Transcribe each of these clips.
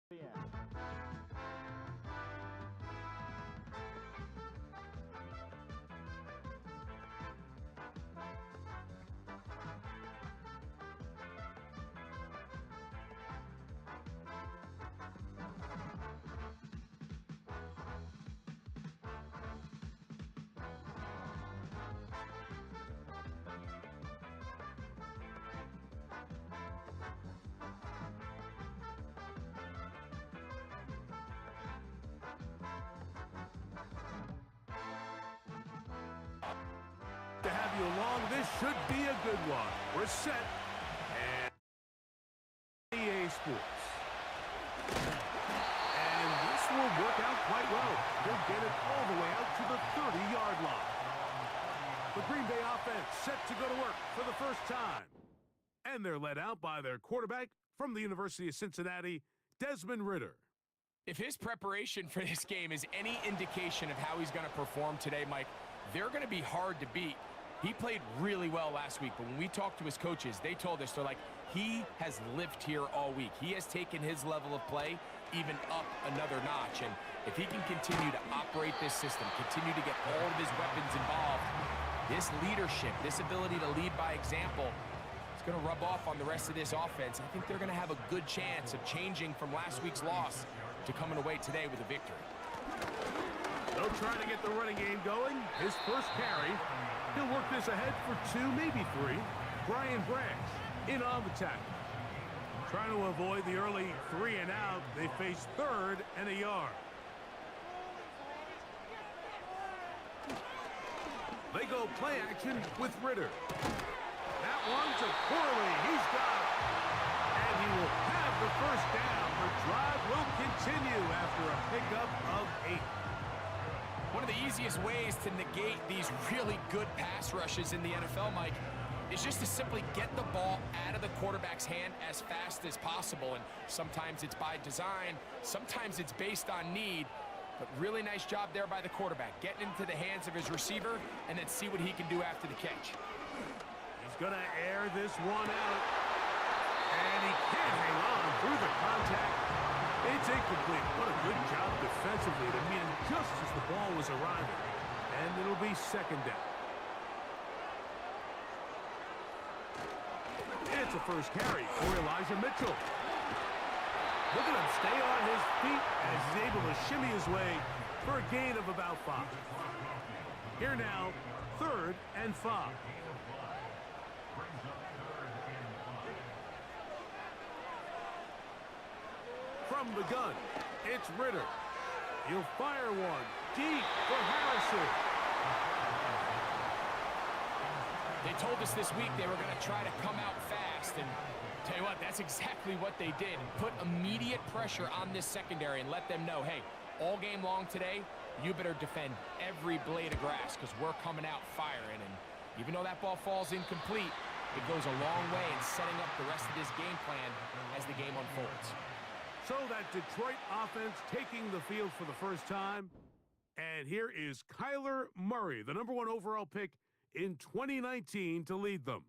To have you along, this should be a good one. We're set, and EA Sports. And this will work out quite well. They'll get it all the way out to the 30-yard line. The Green Bay offense set to go to work for the first time. And they're led out by their quarterback from the University of Cincinnati, Desmond Ridder. If his preparation for this game is any indication of how he's going to perform today, Mike, they're going to be hard to beat. He played really well last week, but when we talked to his coaches, they told us, they're like, he has lived here all week. He has taken his level of play even up another notch. And if he can continue to operate this system, continue to get all of his weapons involved, this leadership, this ability to lead by example, is going to rub off on the rest of this offense. I think they're going to have a good chance of changing from last week's loss to coming away today with a victory. They'll try to get the running game going. His first carry. He'll work this ahead for 2, maybe 3. Brian Branch in on the tackle. Trying to avoid the early 3 and out. They face 3rd and a yard. They go play action with Ridder. That one to Corley. He's got it. And he will have the first down. The drive will continue after a pickup of 8. One of the easiest ways to negate these really good pass rushes in the NFL, Mike, is just to simply get the ball out of the quarterback's hand as fast as possible. And sometimes it's by design, sometimes it's based on need. But really nice job there by the quarterback, getting into the hands of his receiver and then see what he can do after the catch. He's going to air this one out. And he can't hang on through the contact. It's incomplete. What a good job defensively to meet him just as the ball was arriving. And it'll be 2nd down. It's a first carry for Elijah Mitchell. Look at him stay on his feet as he's able to shimmy his way for a gain of about 5. Here now, 3rd and 5. From the gun, it's Ridder. He'll fire one deep for Harrison. They told us this week they were going to try to come out fast, and tell you what, that's exactly what they did. Put immediate pressure on this secondary and let them know, hey, all game long today, you better defend every blade of grass because we're coming out firing. And even though that ball falls incomplete, it goes a long way in setting up the rest of this game plan as the game unfolds. So that Detroit offense taking the field for the first time. And here is Kyler Murray, the #1 overall pick in 2019 to lead them.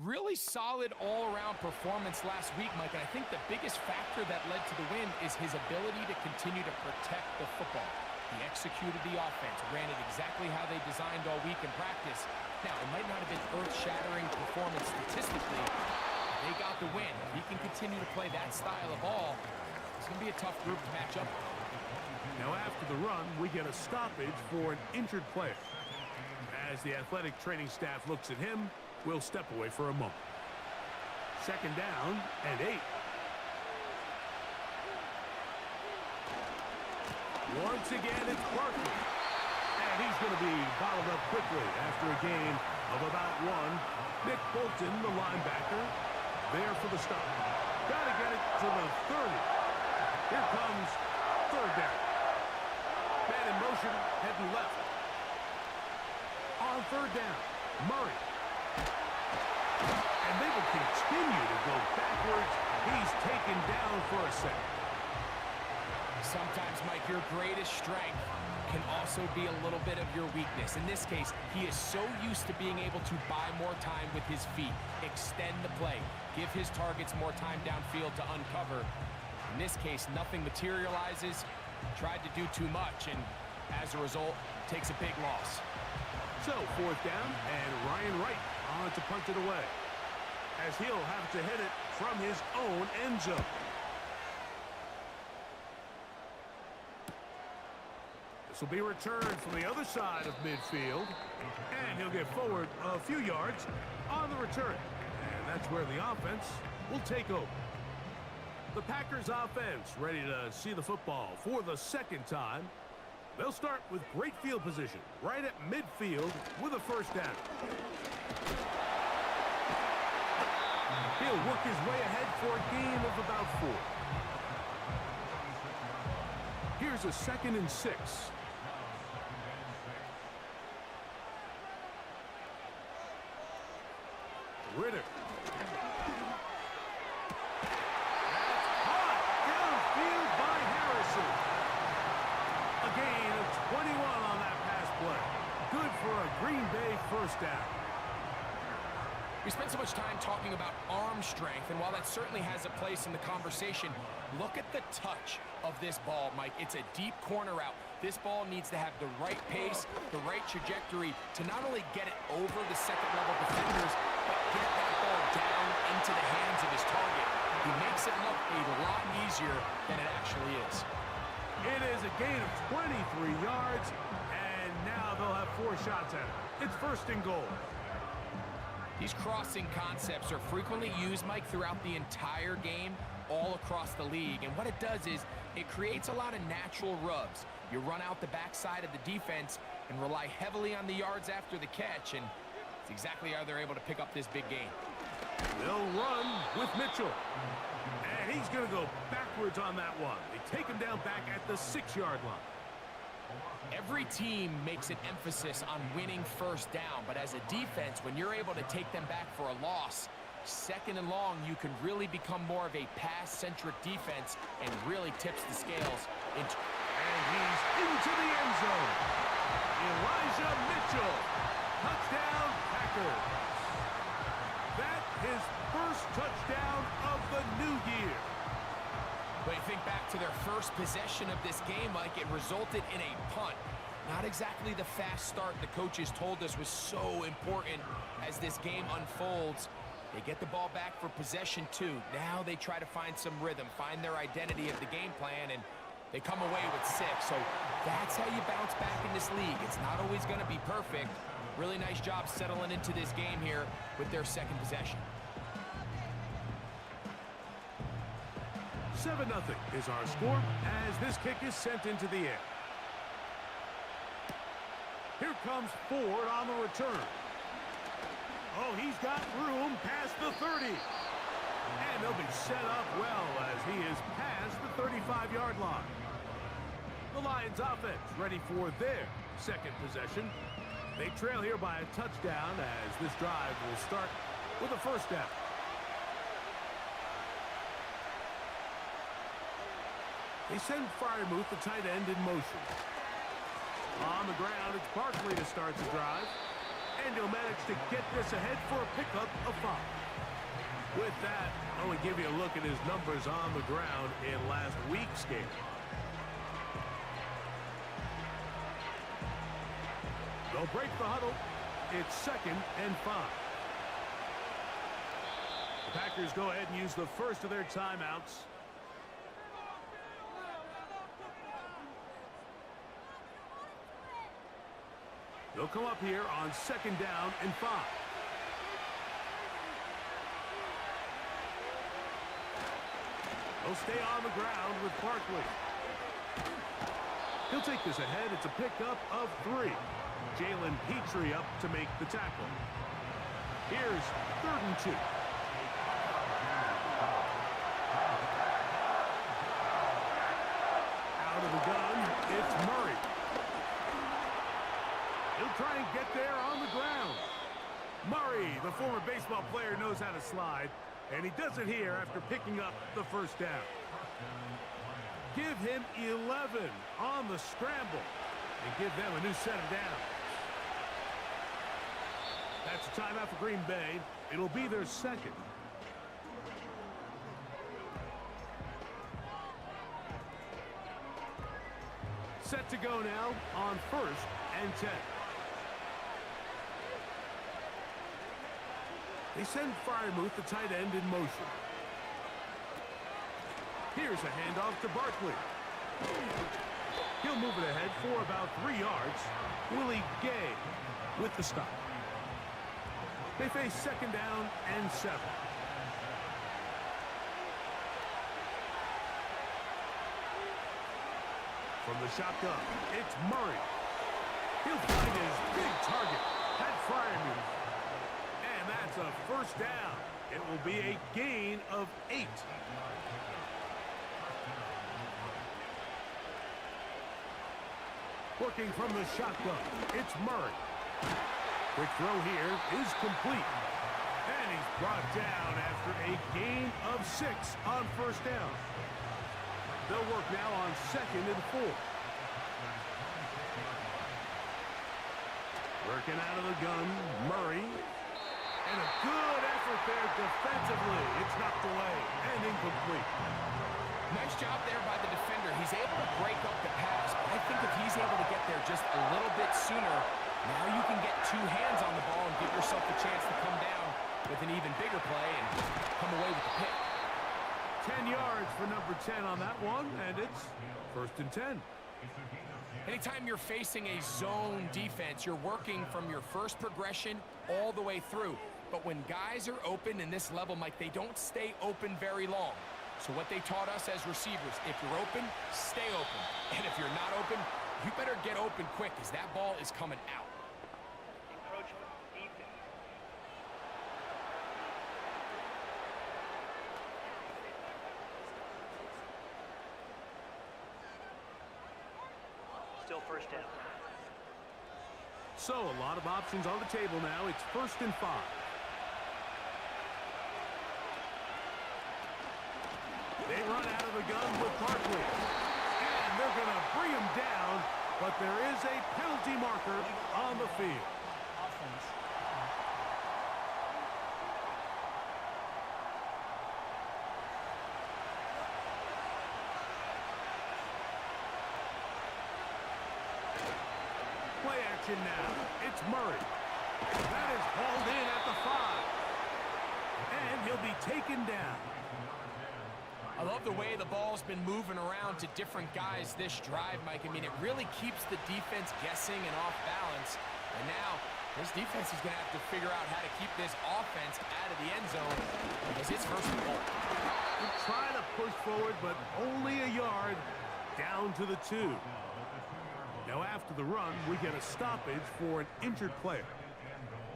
Really solid all-around performance last week, Mike, and I think the biggest factor that led to the win is his ability to continue to protect the football. He executed the offense, ran it exactly how they designed all week in practice. Now, it might not have been earth-shattering performance statistically. They got the win. If he can continue to play that style of ball, it's going to be a tough group to match up with. Now, after the run, we get a stoppage for an injured player. As the athletic training staff looks at him, we'll step away for a moment. 2nd down and 8. Once again, it's Barkley. And he's going to be bottled up quickly after a gain of about 1. Nick Bolton, the linebacker, there for the stop. Got to get it to the 30. Here comes 3rd down. Man in motion, heading left. On 3rd down, Murray. And they will continue to go backwards. He's taken down for a second. Sometimes, Mike, your greatest strength can also be a little bit of your weakness. In this case, he is so used to being able to buy more time with his feet, extend the play, give his targets more time downfield to uncover. In this case, nothing materializes. Tried to do too much, and as a result, takes a big loss. So, fourth down, and Ryan Wright on to punt it away, as he'll have to hit it from his own end zone. This will be returned from the other side of midfield, and he'll get forward a few yards on the return. And that's where the offense will take over. The Packers offense ready to see the football for the second time. They'll start with great field position right at midfield with a first down. He'll work his way ahead for a gain of about 4. Here's a 2nd and 6. Ritter. Good for a Green Bay first down. We spent so much time talking about arm strength, and while that certainly has a place in the conversation, look at the touch of this ball, Mike. It's a deep corner route. This ball needs to have the right pace, the right trajectory to not only get it over the second-level defenders, but get that ball down into the hands of his target. He makes it look a lot easier than it actually is. It is a gain of 23 yards. Now they'll have 4 shots at it. It's 1st and goal. These crossing concepts are frequently used, Mike, throughout the entire game, all across the league. And what it does is it creates a lot of natural rubs. You run out the backside of the defense and rely heavily on the yards after the catch, and it's exactly how they're able to pick up this big gain. They'll run with Mitchell. And he's going to go backwards on that one. They take him down back at the 6-yard line. Every team makes an emphasis on winning first down, but as a defense, when you're able to take them back for a loss, 2nd and long, you can really become more of a pass-centric defense and really tips the scales. And he's into the end zone. Elijah Mitchell. Touchdown, Packers. That's his first touchdown of the new year. But you think back to their first possession of this game, Mike, it resulted in a punt. Not exactly the fast start the coaches told us was so important as this game unfolds. They get the ball back for possession 2. Now they try to find some rhythm, find their identity of the game plan, and they come away with 6. So that's how you bounce back in this league. It's not always going to be perfect. Really nice job settling into this game here with their 2nd possession. 7-0 is our score as this kick is sent into the air. Here comes Ford on the return. Oh, he's got room past the 30. And they'll be set up well as he is past the 35-yard line. The Lions offense ready for their 2nd possession. They trail here by a touchdown as this drive will start with a first down. They send Freiermuth, the tight end, in motion. On the ground, it's Barkley to start the drive. And he'll manage to get this ahead for a pickup of 5. With that, I'll only give you a look at his numbers on the ground in last week's game. They'll break the huddle. It's 2nd and 5. The Packers go ahead and use the first of their timeouts. They'll come up here on 2nd down and 5. They'll stay on the ground with Barkley. He'll take this ahead. It's a pickup of 3. Jalen Petrie up to make the tackle. Here's 3rd and 2. Out of the gun, it's Murray. He'll try and get there on the ground. Murray, the former baseball player, knows how to slide, and he does it here after picking up the first down. Give him 11 on the scramble and give them a new set of downs. That's a timeout for Green Bay. It'll be their 2nd. Set to go now on 1st and 10. They send Freiermuth, the tight end, in motion. Here's a handoff to Barkley. He'll move it ahead for about 3 yards. Willie Gay with the stop. They face 2nd down and 7. From the shotgun, it's Murray. He'll find his big target. That's Freiermuth. And that's a 1st down. It will be a gain of 8. Working from the shotgun, it's Murray. Quick throw here is complete. And he's brought down after a gain of 6 on 1st down. They'll work now on 2nd and 4. Working out of the gun, Murray. And a good effort there defensively. It's knocked away and incomplete. Nice job there by the defender. He's able to break up the pass. But I think if he's able to get there just a little bit sooner, now you can get 2 hands on the ball and give yourself a chance to come down with an even bigger play and come away with the pick. 10 yards for number 10 on that one, and it's 1st and 10. Anytime you're facing a zone defense, you're working from your first progression all the way through. But when guys are open in this level, Mike, they don't stay open very long. So what they taught us as receivers, if you're open, stay open. And if you're not open, you better get open quick because that ball is coming out. Encroachment defense. Still 1st down. So a lot of options on the table now. It's 1st and 5. They run out of the gun with Barkley. And they're going to bring him down, but there is a penalty marker on the field. Offense. Play action now. It's Murray. That is hauled in at the 5. And he'll be taken down. I love the way the ball's been moving around to different guys this drive, Mike. I mean, it really keeps the defense guessing and off balance. And now, this defense is going to have to figure out how to keep this offense out of the end zone because it's 1st and goal. They're trying to push forward, but only a yard down to the 2. Now, after the run, we get a stoppage for an injured player.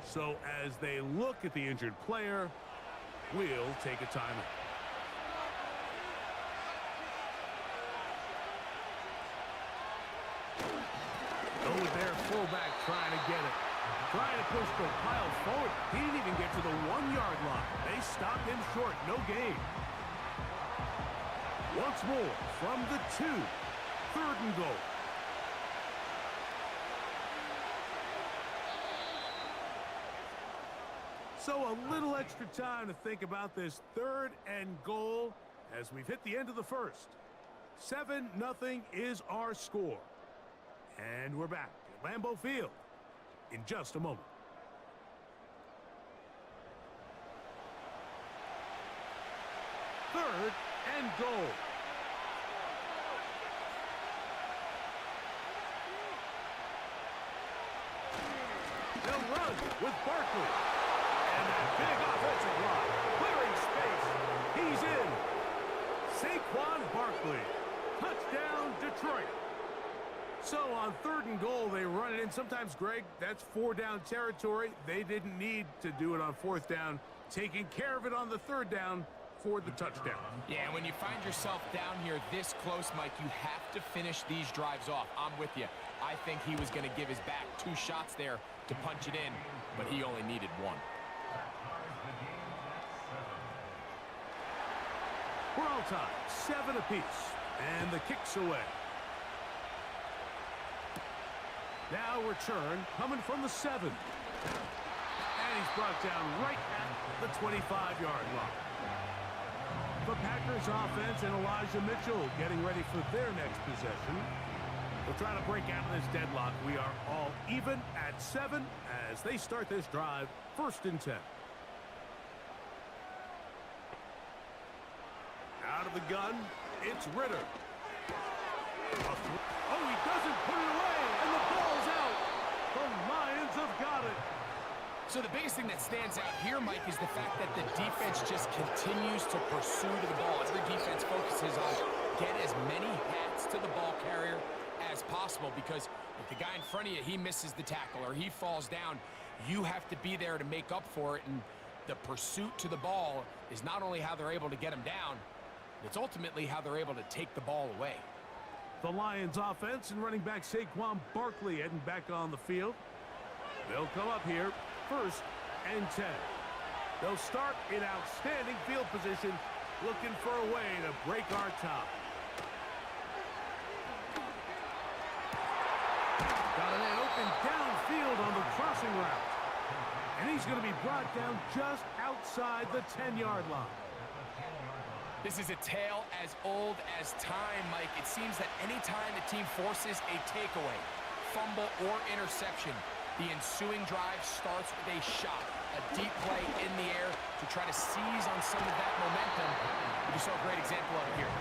So, as they look at the injured player, we'll take a timeout. With their fullback trying to get it. Trying to push the pile forward. He didn't even get to the 1-yard line. They stopped him short. No gain. Once more from the 2. 3rd and goal. So a little extra time to think about this 3rd and goal as we've hit the end of the 1st. 7-0 is our score. And we're back at Lambeau Field in just a moment. Third and goal. They'll run with Barkley. And that big offensive line. Clearing space. He's in. Saquon Barkley. Touchdown, Detroit. So on 3rd and goal, they run it in. Sometimes, Greg, that's 4-down territory. They didn't need to do it on 4th down. Taking care of it on the 3rd down for the touchdown. Yeah, when you find yourself down here this close, Mike, you have to finish these drives off. I'm with you. I think he was going to give his back 2 shots there to punch it in, but he only needed 1. We're all tied, 7 apiece, and the kick's away. Now return coming from the 7. And he's brought down right at the 25-yard line. The Packers offense and Elijah Mitchell getting ready for their next possession. We'll try to break out of this deadlock. We are all even at 7 as they start this drive. 1st and 10. Out of the gun, it's Ritter. Oh, he doesn't put it away, and the ball's out. The Lions have got it. So the biggest thing that stands out here, Mike, is the fact that the defense just continues to pursue to the ball. Every defense focuses on get as many hats to the ball carrier as possible, because if the guy in front of you, he misses the tackle or he falls down, you have to be there to make up for it. And the pursuit to the ball is not only how they're able to get him down, it's ultimately how they're able to take the ball away. The Lions offense and running back Saquon Barkley heading back on the field. They'll come up here, 1st and 10. They'll start in outstanding field position, looking for a way to break our top. Got an open downfield on the crossing route. And he's going to be brought down just outside the 10-yard line. This is a tale as old as time, Mike. It seems that any time the team forces a takeaway, fumble, or interception, the ensuing drive starts with a shot, a deep play in the air to try to seize on some of that momentum. We just saw a great example of it here.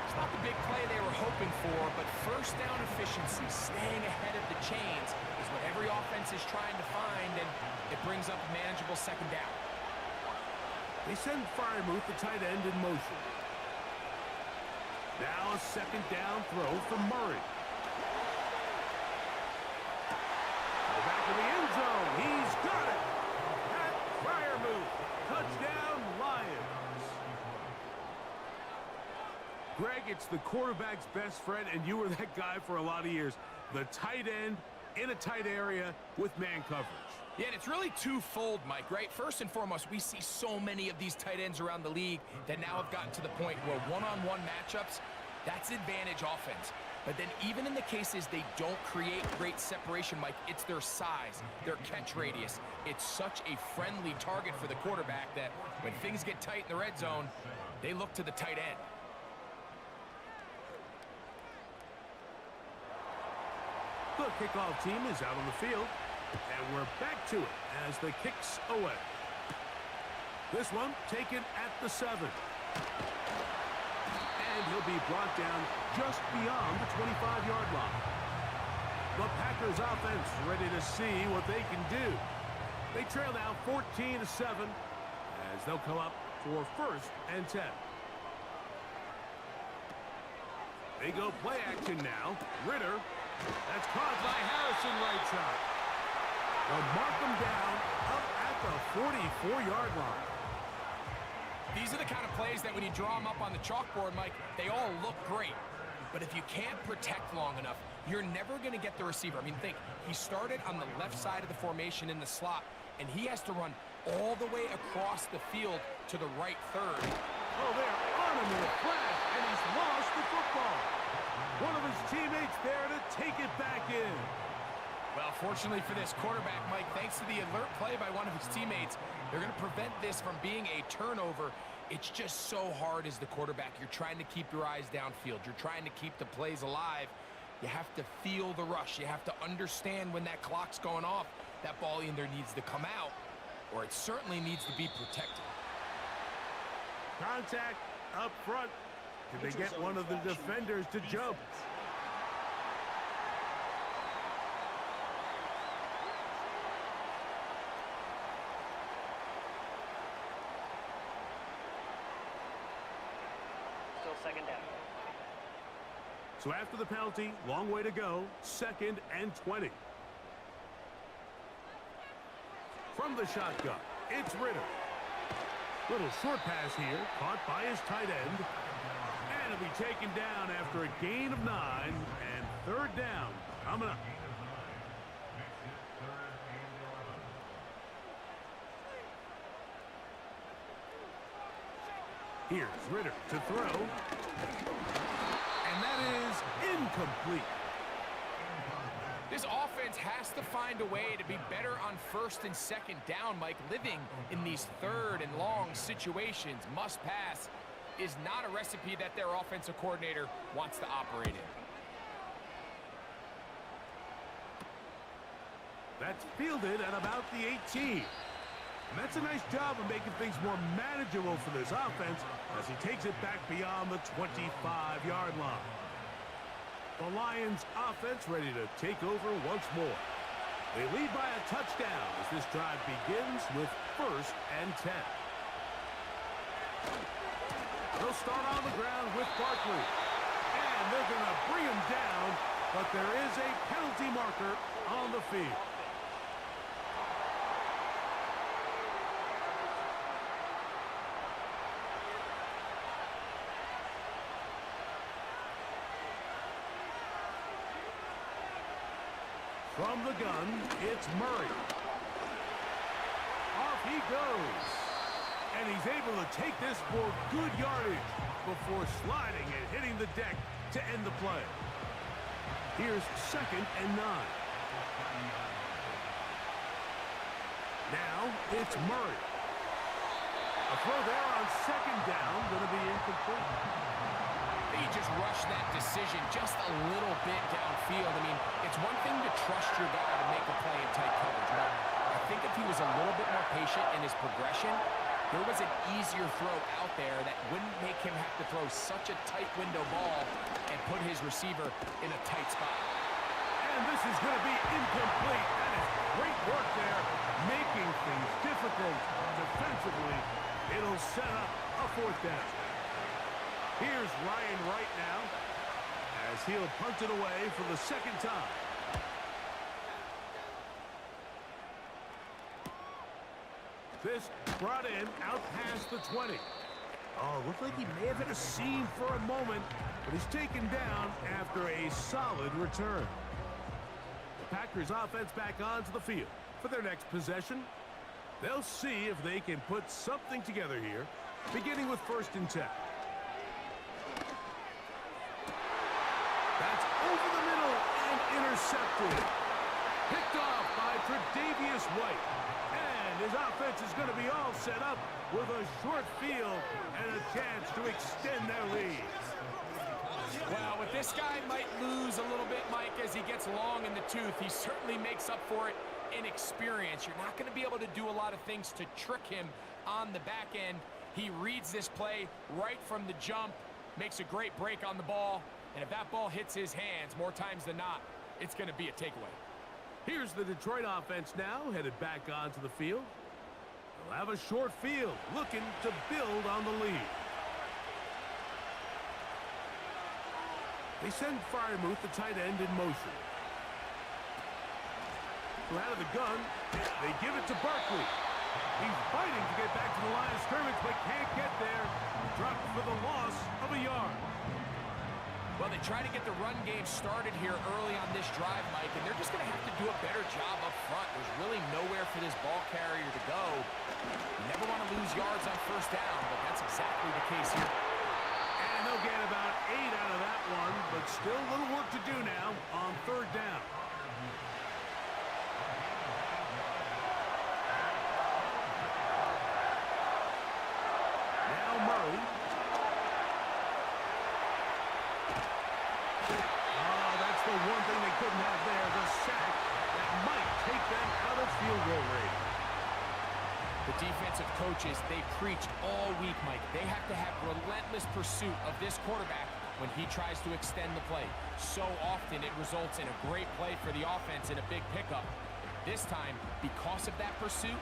It's not the big play they were hoping for, but first down efficiency, staying ahead of the chains, is what every offense is trying to find, and it brings up a manageable 2nd down. They send Freiermuth, the tight end, in motion. Now a 2nd down throw for Murray. To the back of the end zone. He's got it. Pat Freiermuth. Touchdown, Lions. Greg, it's the quarterback's best friend, and you were that guy for a lot of years. The tight end in a tight area with man coverage. Yeah, and it's really twofold, Mike, right? First and foremost, we see so many of these tight ends around the league that now have gotten to the point where one-on-one matchups, that's advantage offense. But then even in the cases they don't create great separation, Mike, it's their size, their catch radius. It's such a friendly target for the quarterback that when things get tight in the red zone, they look to the tight end. The kickoff team is out on the field. And we're back to it as the kick's away. This one taken at the 7. And he'll be brought down just beyond the 25-yard line. The Packers offense ready to see what they can do. They trail now 14-7 as they'll come up for 1st and 10. They go play action now. Ritter. That's caught by Harrison right side. They'll mark them down up at the 44-yard line. These are the kind of plays that when you draw them up on the chalkboard, Mike, they all look great. But if you can't protect long enough, you're never going to get the receiver. I mean, think, he started on the left side of the formation in the slot, and he has to run all the way across the field to the right third. Oh, they're on him in a flash, and he's lost the football. One of his teammates there to take it back in. Well, fortunately for this quarterback, Mike, thanks to the alert play by one of his teammates, they're going to prevent this from being a turnover. It's just so hard as the quarterback. You're trying to keep your eyes downfield. You're trying to keep the plays alive. You have to feel the rush. You have to understand when that clock's going off. That ball either needs to come out or it certainly needs to be protected. Contact up front. Did they get one of the defenders to jump? Still 2nd down. So after the penalty, long way to go, 2nd and 20. From the shotgun, it's Ritter. Little short pass here, caught by his tight end. And it'll be taken down after a gain of 9, and 3rd down coming up. Here's Ritter to throw. And that is incomplete. This offense has to find a way to be better on 1st and 2nd down, Mike. Living in these 3rd and long situations, must pass, is not a recipe that their offensive coordinator wants to operate in. That's fielded at about the 18. And that's a nice job of making things more manageable for this offense as he takes it back beyond the 25-yard line. The Lions offense ready to take over once more. They lead by a touchdown as this drive begins with 1st and 10. They'll start on the ground with Barkley. And they're going to bring him down, but there is a penalty marker on the field. From the gun, it's Murray. Off he goes. And he's able to take this for good yardage before sliding and hitting the deck to end the play. Here's 2nd and 9. Now it's Murray. A throw there on 2nd down, going to be incomplete. You just rush that decision just a little bit downfield. I mean, it's one thing to trust your guy to make a play in tight coverage, but I think if he was a little bit more patient in his progression, there was an easier throw out there that wouldn't make him have to throw such a tight window ball and put his receiver in a tight spot. And this is going to be incomplete. That is great work there, making things difficult defensively. It'll set up a 4th down. Here's Ryan Wright now as he'll punt it away for the 2nd time. This brought in out past the 20. Oh, looked like he may have hit a seam for a moment, but he's taken down after a solid return. The Packers offense back onto the field for their next possession. They'll see if they can put something together here, beginning with 1st and 10. That's over the middle and intercepted. Picked off by Tre'Davious White. And his offense is going to be all set up with a short field and a chance to extend their lead. Well, with this guy might lose a little bit, Mike, as he gets long in the tooth. He certainly makes up for it in experience. You're not going to be able to do a lot of things to trick him on the back end. He reads this play right from the jump, makes a great break on the ball, and if that ball hits his hands more times than not, it's going to be a takeaway. Here's the Detroit offense now, headed back onto the field. They'll have a short field, looking to build on the lead. They send Freiermuth, the tight end, in motion. So out of the gun, they give it to Barkley. He's fighting to get back to the line of scrimmage, but can't get there. Dropped for the loss of a yard. Well, they try to get the run game started here early on this drive, Mike, and they're just going to have to do a better job up front. There's really nowhere for this ball carrier to go. You never want to lose yards on 1st down, but that's exactly the case here. And they'll get about 8 out of that one, but still a little work to do now on 3rd down. Now Murray. Oh, that's the one thing they couldn't have there, the sack that might take them out of field goal range. The defensive coaches, they preached all week, Mike. They have to have relentless pursuit of this quarterback when he tries to extend the play. So often it results in a great play for the offense and a big pickup. This time, because of that pursuit,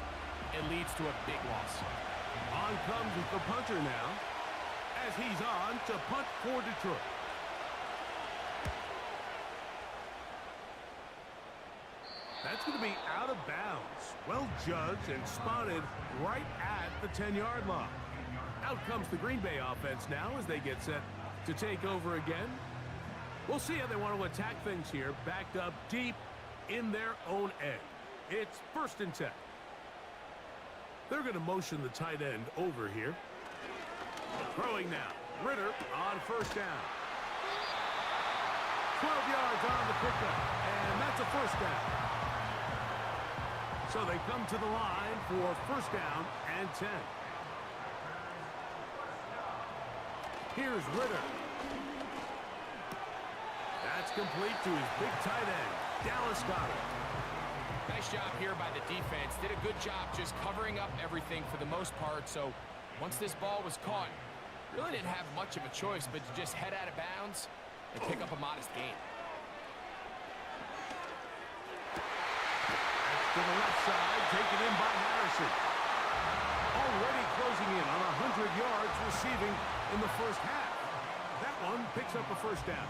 it leads to a big loss. On comes the punter now, as he's on to punt for Detroit. That's going to be out of bounds. Well judged and spotted right at the 10-yard line. Out comes the Green Bay offense now as they get set to take over again. We'll see how they want to attack things here, backed up deep in their own end. It's 1st and 10. They're going to motion the tight end over here. Throwing now. Ritter on 1st down. 12 yards on the pickup, and that's a 1st down. So they come to the line for 1st down and 10. Here's Ritter. That's complete to his big tight end, Dallas Goedert. Nice Nice job here by the defense. Did a good job just covering up everything for the most part. So once this ball was caught, really didn't have much of a choice but to just head out of bounds and pick up a modest gain. To the left side, taken in by Harrison. Already closing in on 100 yards receiving in the first half. That one picks up a first down.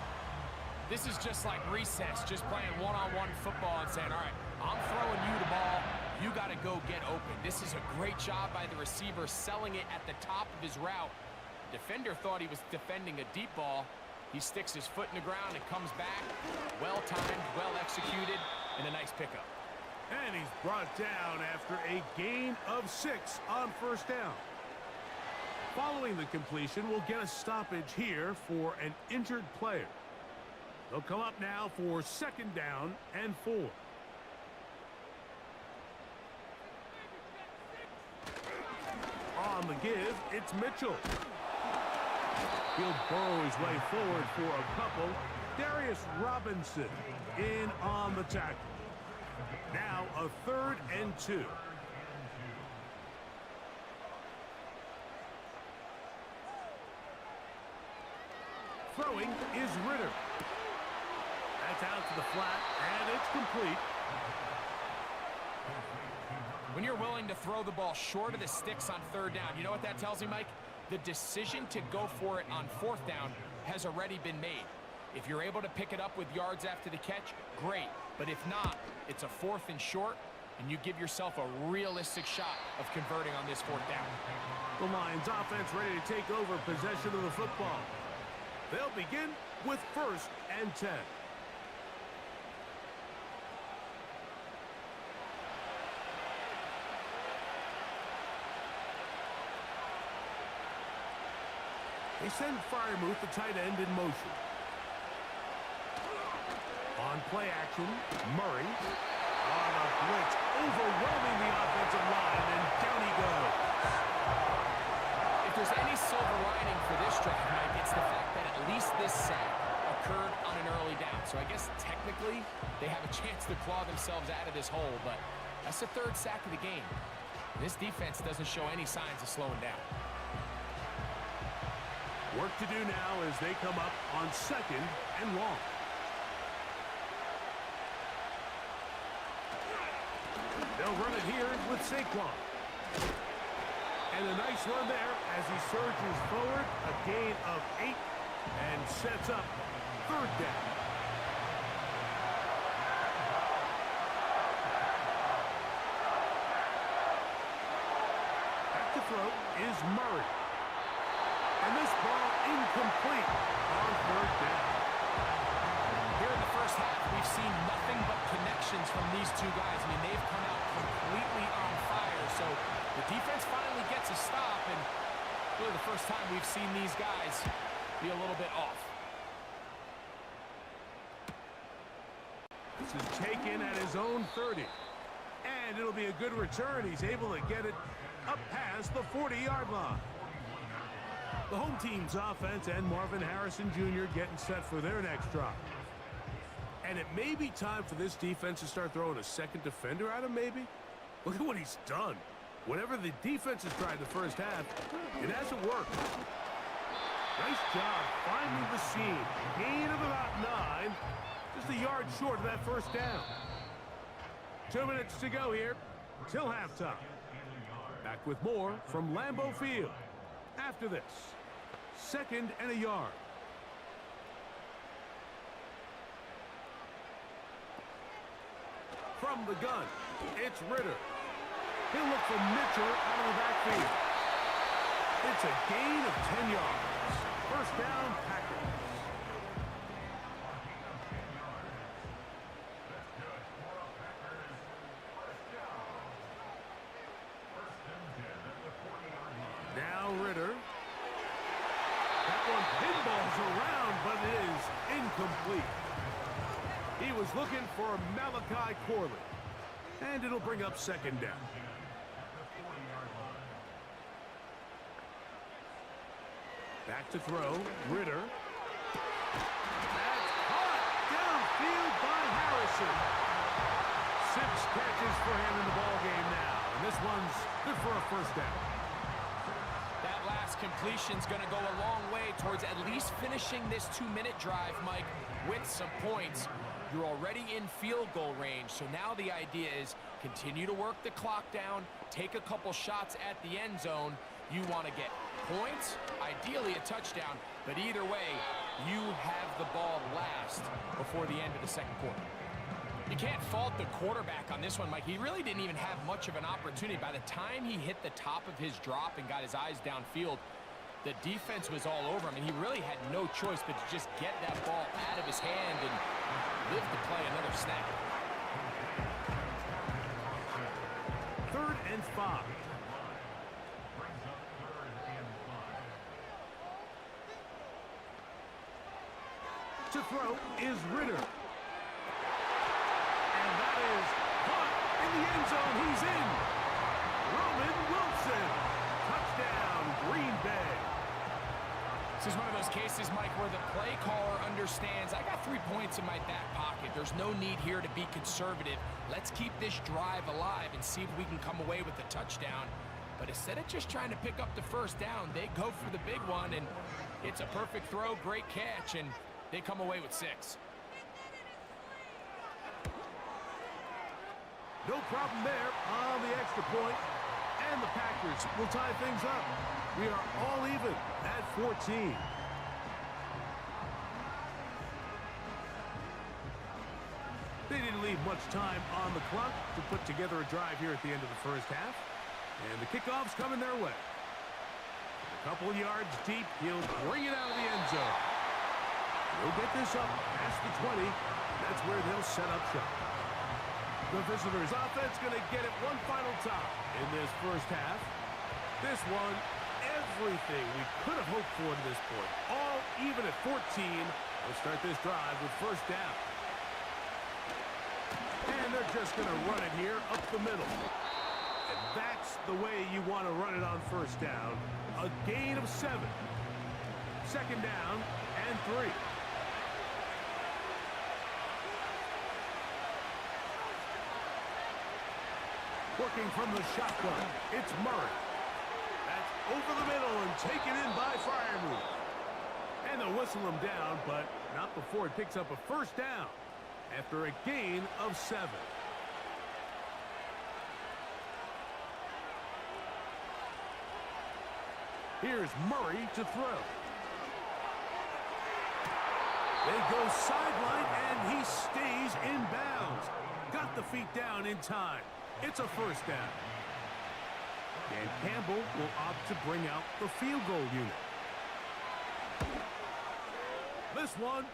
This is just like recess, just playing one-on-one football and saying, all right, I'm throwing you the ball. You got to go get open. This is a great job by the receiver selling it at the top of his route. The defender thought he was defending a deep ball. He sticks his foot in the ground and comes back. Well-timed, well-executed, and a nice pickup. And he's brought down after a gain of 6 on first down. Following the completion, we'll get a stoppage here for an injured player. They'll come up now for 2nd down and 4. On the give, it's Mitchell. He'll burrow his way forward for a couple. Darius Robinson in on the tackle. Now a 3rd and 2. Throwing is Ritter. That's out to the flat, and it's complete. When you're willing to throw the ball short of the sticks on 3rd down, you know what that tells me, Mike? The decision to go for it on 4th down has already been made. If you're able to pick it up with yards after the catch, great. But if not, it's a 4th and short, and you give yourself a realistic shot of converting on this 4th down. The Lions offense ready to take over possession of the football. They'll begin with 1st and 10. They send Freiermuth, the tight end, in motion. On play action, Murray. On a blitz, overwhelming the offensive line, and down he goes. If there's any silver lining for this drive, Mike, it's the fact that at least this sack occurred on an early down. So I guess technically they have a chance to claw themselves out of this hole, but that's the 3rd sack of the game. This defense doesn't show any signs of slowing down. Work to do now as they come up on 2nd and long. They'll run it here with Saquon. And a nice run there as he surges forward. A gain of 8 and sets up 3rd down. Back to throw is Murray. And this ball incomplete on 3rd down. Here in the first half, we've seen nothing but connections from these two guys. I mean, they've come out completely on fire. So the defense finally gets a stop, and really the first time we've seen these guys be a little bit off. This is taken at his own 30. And it'll be a good return. He's able to get it up past the 40-yard line. The home team's offense and Marvin Harrison Jr. getting set for their next drive. And it may be time for this defense to start throwing a 2nd defender at him, maybe? Look at what he's done. Whatever the defense has tried the first half, it hasn't worked. Nice job finding the seam. Gain of about 9. Just a yard short of that first down. 2 minutes to go here till halftime. Back with more from Lambeau Field after this. 2nd and a yard. From the gun, it's Ritter. He'll look for Mitchell out of the backfield. It's a gain of 10 yards. First down, Packers. Now Ritter. That one pinballs around, but it is incomplete. He was looking for Malachi Corley. And it'll bring up 2nd down. Back to throw, Ritter. That's caught downfield by Harrison. 6 catches upper hand in the ball game now, and this one's good for a first down. That last completion's going to go a long way towards at least finishing this 2-minute drive, Mike, with some points. You're already in field goal range, so now the idea is continue to work the clock down, take a couple shots at the end zone. You want to get points, ideally a touchdown, but either way, you have the ball last before the end of the second quarter. You can't fault the quarterback on this one, Mike. He really didn't even have much of an opportunity. By the time he hit the top of his drop and got his eyes downfield, the defense was all over him, and he really had no choice but to just get that ball out of his hand and live to play another snap. 3rd and 5. To throw is Ritter. And that is caught in the end zone. He's in. Roman Wilson. Touchdown, Green Bay. This is one of those cases, Mike, where the play caller understands, I got 3 points in my back pocket. There's no need here to be conservative. Let's keep this drive alive and see if we can come away with a touchdown. But instead of just trying to pick up the first down, they go for the big one, and it's a perfect throw, great catch, and they come away with 6. No problem there on the extra point. And the Packers will tie things up. We are all even at 14. They didn't leave much time on the clock to put together a drive here at the end of the first half. And the kickoff's coming their way. A couple yards deep, he'll bring it out of the end zone. He'll get this up past the 20. That's where they'll set up shop. The visitors' offense going to get it one final time in this first half. This one, everything we could have hoped for to this point. All even at 14. We'll start this drive with first down. And they're just going to run it here up the middle. And that's the way you want to run it on first down. A gain of 7. 2nd down and 3. Working from the shotgun, it's Murray. That's over the middle and taken in by Freiermuth. And they'll whistle him down, but not before it picks up a first down after a gain of 7. Here's Murray to throw. They go sideline, and he stays in bounds. Got the feet down in time. It's a first down. And Campbell will opt to bring out the field goal unit. This one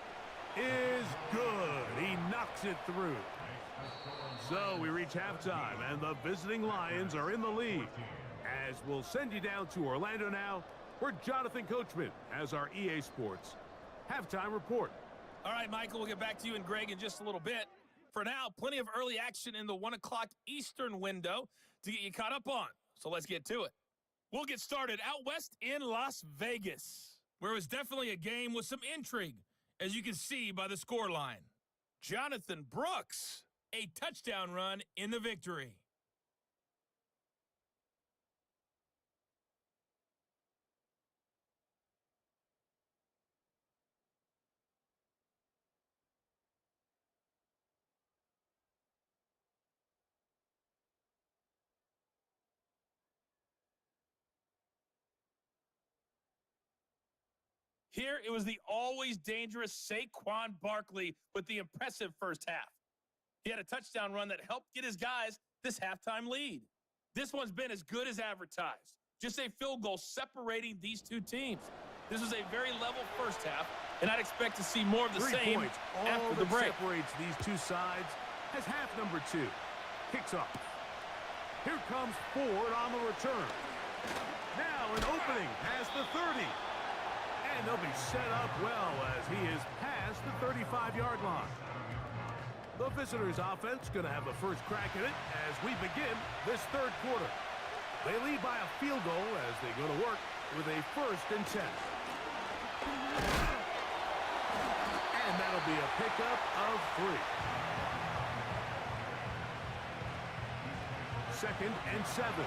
is good. He knocks it through. So we reach halftime, and the visiting Lions are in the lead. As we'll send you down to Orlando now, where Jonathan Coachman has our EA Sports halftime report. All right, Michael, we'll get back to you and Greg in just a little bit. For now, plenty of early action in the 1 o'clock Eastern window to get you caught up on. So let's get to it. We'll get started out west in Las Vegas, where it was definitely a game with some intrigue, as you can see by the scoreline. Jonathan Brooks, a touchdown run in the victory. Here, it was the always dangerous Saquon Barkley with the impressive first half. He had a touchdown run that helped get his guys this halftime lead. This one's been as good as advertised. Just a field goal separating these two teams. This was a very level first half, and I'd expect to see more of the 3 same points. after All the that break. separates these two sides as half number 2 kicks off. Here comes Ford on the return. Now an opening past the 30. And they'll be set up well as he is past the 35-yard line. The visitors' offense going to have the first crack at it as we begin this third quarter. They lead by a field goal as they go to work with a 1st and 10. And that'll be a pickup of 3. 2nd and 7.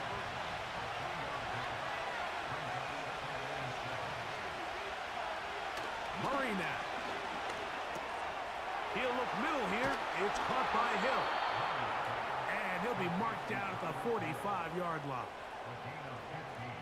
Murray now. He'll look middle here. It's caught by Hill. And he'll be marked down at the 45-yard line.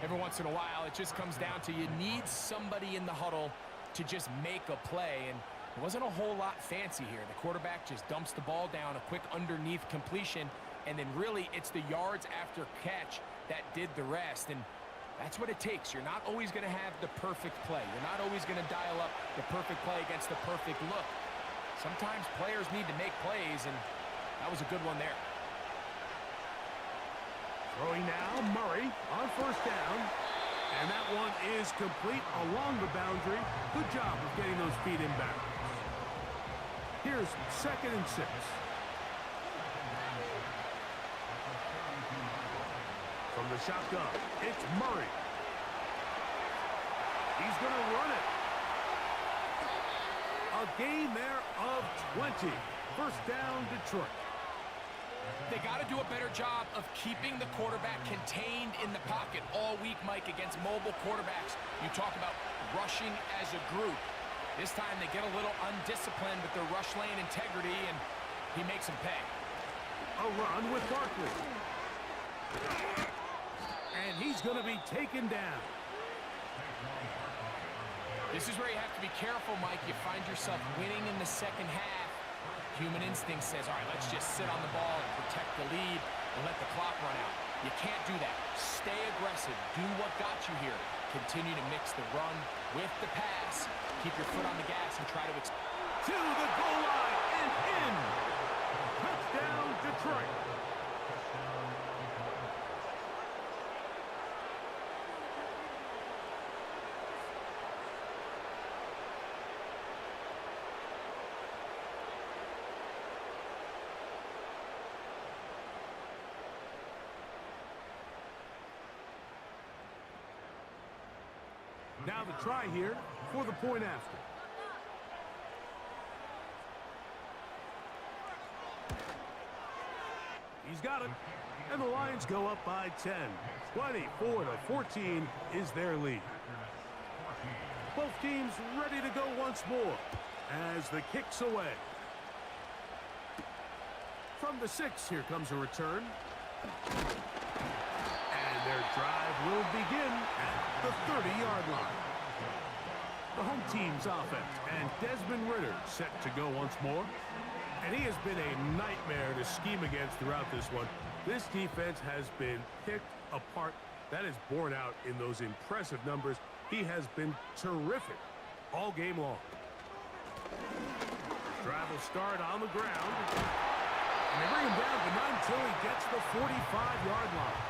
Every once in a while, it just comes down to you need somebody in the huddle to just make a play. And it wasn't a whole lot fancy here. The quarterback just dumps the ball down, a quick underneath completion, and then really it's the yards after catch that did the rest. And that's what it takes. You're not always going to have the perfect play. You're not always going to dial up the perfect play against the perfect look. Sometimes players need to make plays, and that was a good one there. Throwing now, Murray on 1st down. And that one is complete along the boundary. Good job of getting those feet in bounds. Here's 2nd and 6. From the shotgun, it's Murray. He's going to run it. A gain there of 20. 1st down, Detroit. They got to do a better job of keeping the quarterback contained in the pocket all week, Mike, against mobile quarterbacks. You talk about rushing as a group. This time they get a little undisciplined with their rush lane integrity, and he makes them pay. A run with Barkley. And he's going to be taken down. This is where you have to be careful, Mike. You find yourself winning in the 2nd half. Human instinct says, all right, let's just sit on the ball and protect the lead and let the clock run out. You can't do that. Stay aggressive. Do what got you here. Continue to mix the run with the pass. Keep your foot on the gas and try to... To the goal line and in. Touchdown, Detroit. Now the try here for the point after. He's got it. And the Lions go up by 10. 24-14 is their lead. Both teams ready to go once more as the kick's away. From the 6, here comes a return. And their drive will begin at the 30-yard line. The home team's offense, and Desmond Ridder set to go once more. And he has been a nightmare to scheme against throughout this one. This defense has been picked apart. That is borne out in those impressive numbers. He has been terrific all game long. Drive will start on the ground. And they bring him down, but not until he gets the 45-yard line.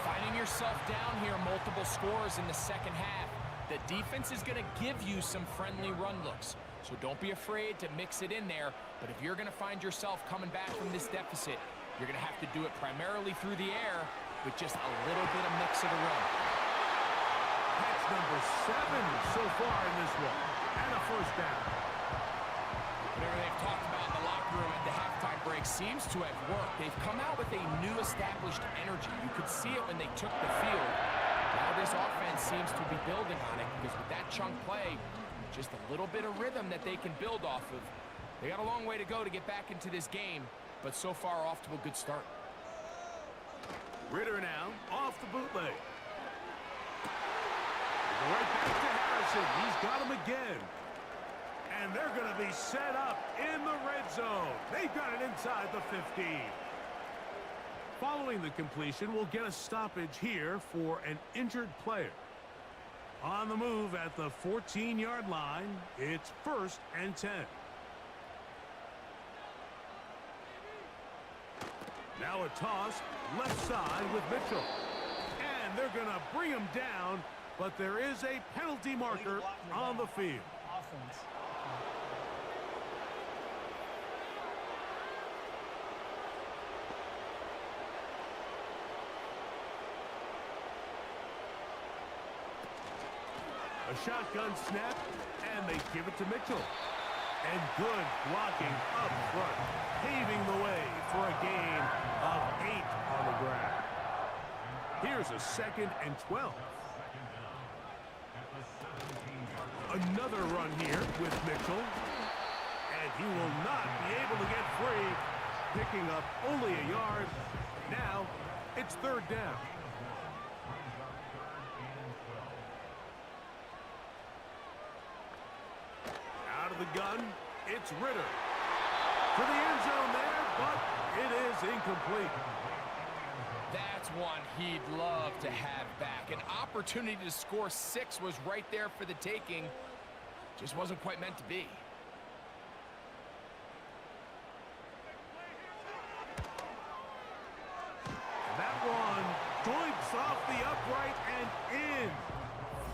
Finding yourself down here, multiple scores in the 2nd half. The defense is going to give you some friendly run looks. So don't be afraid to mix it in there. But if you're going to find yourself coming back from this deficit, you're going to have to do it primarily through the air with just a little bit of mix of the run. Catch number 7 so far in this one. And a 1st down. Whatever they've talked about in the locker room at the halftime break seems to have worked. They've come out with a new established energy. You could see it when they took the field. Now this offense seems to be building on it because with that chunk play, just a little bit of rhythm that they can build off of. They got a long way to go to get back into this game, but so far off to a good start. Ridder now off the bootleg. Right back to Harrison. He's got him again. And they're going to be set up in the red zone. They've got it inside the 15. Following the completion, we'll get a stoppage here for an injured player. On the move at the 14-yard line, it's 1st and 10. Now a toss left side with Mitchell. And they're going to bring him down, but there is a penalty marker on the field. Offense. A shotgun snap, and they give it to Mitchell. And good blocking up front, paving the way for a gain of 8 Here's a 2nd and 12. Another run here with Mitchell. And he will not be able to get free. Picking up only a yard. Now, it's 3rd down. Out of the gun, it's Ritter. For the end zone there, but it is incomplete. That's one he'd love to have back. An opportunity to score 6 was right there for the taking. Just wasn't quite meant to be. That one doinks off the upright and in.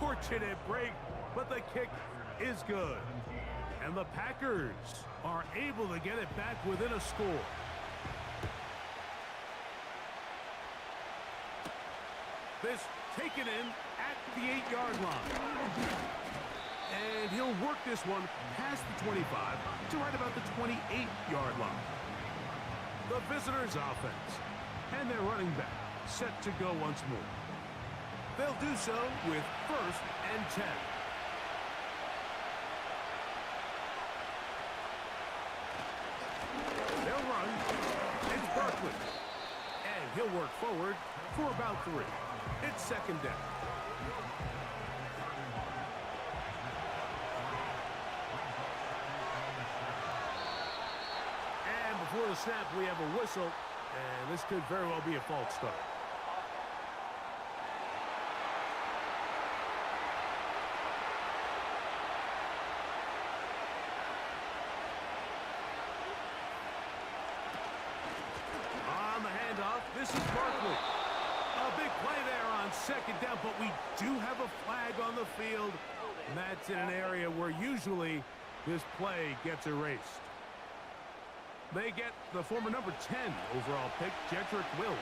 Fortunate break, but the kick is good. And the Packers are able to get it back within a score. This taken in at the 8-yard line. And he'll work this one past the 25 to right about the 28-yard line. The visitors' offense and their running back set to go once more. They'll do so with 1st and 10. They'll run. It's Barkley. And he'll work forward for about 3. It's 2nd down. And before the snap, we have a whistle. And this could very well be a false start. On the handoff, this is Barkley. A big play there on 2nd down, but we do have a flag on the field. And that's in an area where usually this play gets erased. They get the former number 10 overall pick, Jedrick Wills.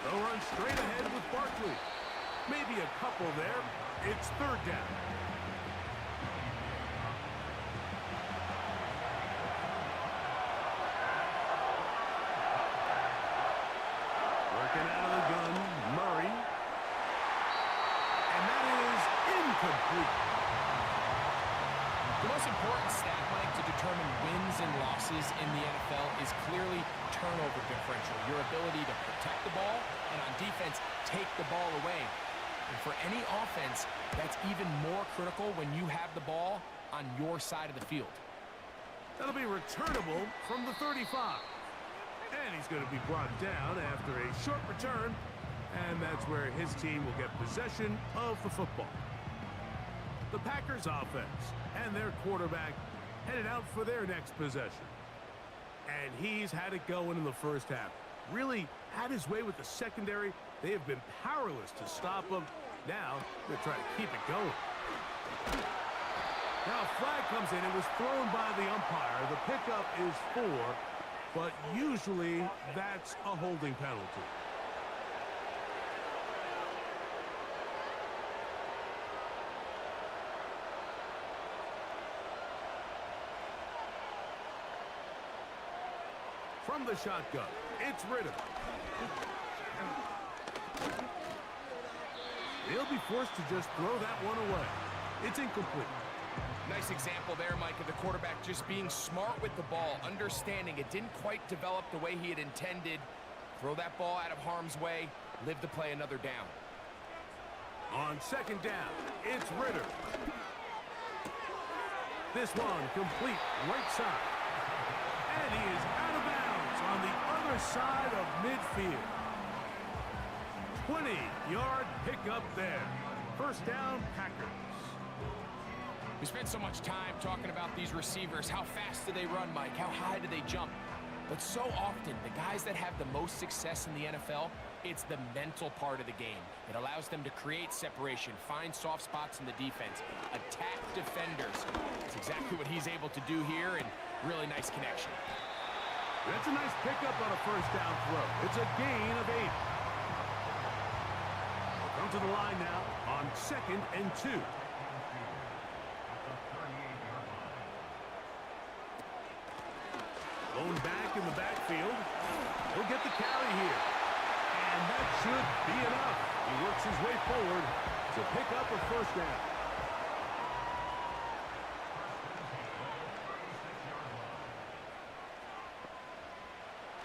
They'll run straight ahead with Barkley. Maybe a couple there. It's 3rd down. Working out of the gun, Murray. And that is incomplete. The most important stat, Mike, to determine wins and losses in the NFL is clearly turnover differential. Your ability to protect the ball and on defense, take the ball away. And for any offense, that's even more critical when you have the ball on your side of the field. That'll be returnable from the 35. And he's going to be brought down after a short return. And that's where his team will get possession of the football. The Packers offense and their quarterback headed out for their next possession. And he's had it going in the first half. Really had his way with the secondary. They have been powerless to stop him. Now they're trying to keep it going. Now a flag comes in. It was thrown by the umpire. The pickup is 4, but usually that's a holding penalty. From the shotgun, it's Ritter. He'll be forced to just throw that one away. It's incomplete. Nice example there, Mike, of the quarterback just being smart with the ball, understanding it didn't quite develop the way he had intended. Throw that ball out of harm's way, live to play another down. On 2nd down, it's Ritter. This one complete right side. And he is out of bounds on the other side of midfield. 20-yard pickup there. 1st down, Packers. We spent so much time talking about these receivers. How fast do they run, Mike? How high do they jump? But so often, the guys that have the most success in the NFL, it's the mental part of the game. It allows them to create separation, find soft spots in the defense, attack defenders. That's exactly what he's able to do here, and really nice connection. That's a nice pickup on a 1st down throw. It's a gain of 8. We'll come to the line now on 2nd and 2. in the backfield. He'll get the carry here. And that should be enough. He works his way forward to pick up a first down.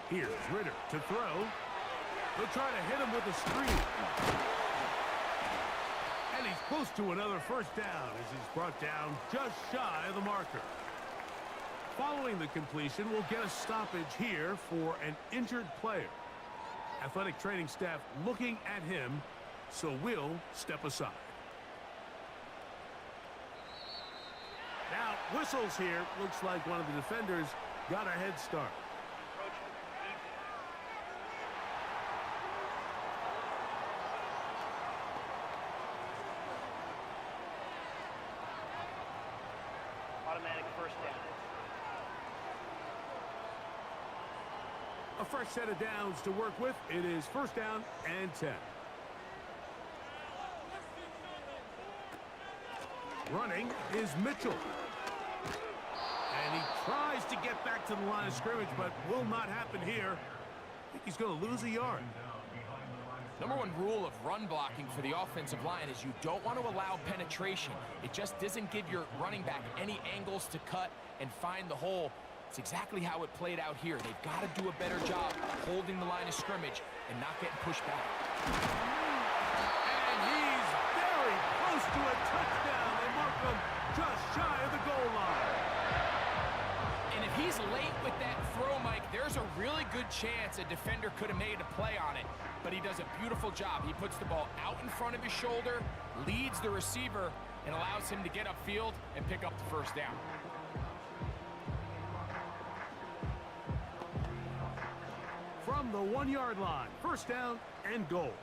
Here's Ritter to throw. They'll try to hit him with a screen. And he's close to another first down as he's brought down just shy of the marker. Following the completion, we'll get a stoppage here for an injured player. Athletic training staff looking at him, so we'll step aside. Now, whistles here. Looks like one of the defenders got a head start. Automatic first down. A fresh set of downs to work with. It is first down and 10. Running is Mitchell. And he tries to get back to the line of scrimmage, but will not happen here. I think he's going to lose a yard. Number one rule of run blocking for the offensive line is you don't want to allow penetration. It just doesn't give your running back any angles to cut and find the hole. It's exactly how it played out here. They've got to do a better job holding the line of scrimmage and not getting pushed back. And he's very close to a touchdown. They mark him just shy of the goal line. And if he's late with that throw, Mike, there's a really good chance a defender could have made a play on it. But he does a beautiful job. He puts the ball out in front of his shoulder, leads the receiver, and allows him to get upfield and pick up the first down. From the 1-yard line, first down and goal.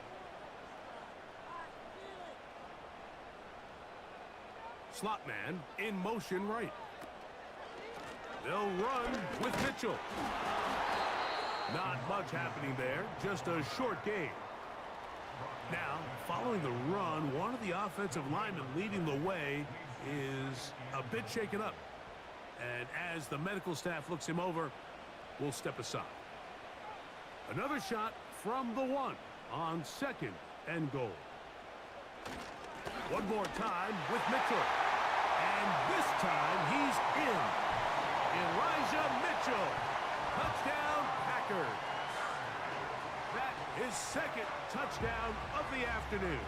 Slot man in motion right. They'll run with Mitchell. Not much happening there, just a short gain. Now, following the run, one of the offensive linemen leading the way is a bit shaken up. And as the medical staff looks him over, we'll step aside. Another shot from the 1 on second and goal. One more time with Mitchell. And this time he's in. Elijah Mitchell. Touchdown, Packers. That is second touchdown of the afternoon.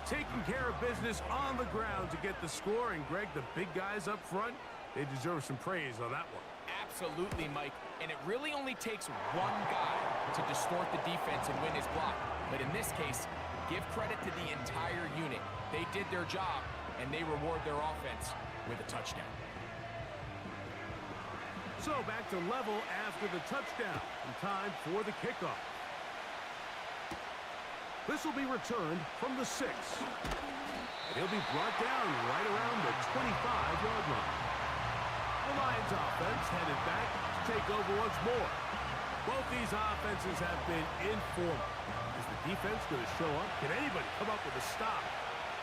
Taking care of business on the ground to get the score. And, Greg, the big guys up front, they deserve some praise on that one. Absolutely, Mike. And it really only takes one guy to distort the defense and win his block. But in this case, give credit to the entire unit. They did their job, and they reward their offense with a touchdown. So back to level after the touchdown. And time for the kickoff. This will be returned from the 6. And he'll be brought down right around the 25-yard line. The Lions offense headed back to take over once more. Both these offenses have been informal. Is the defense going to show up? Can anybody come up with a stop?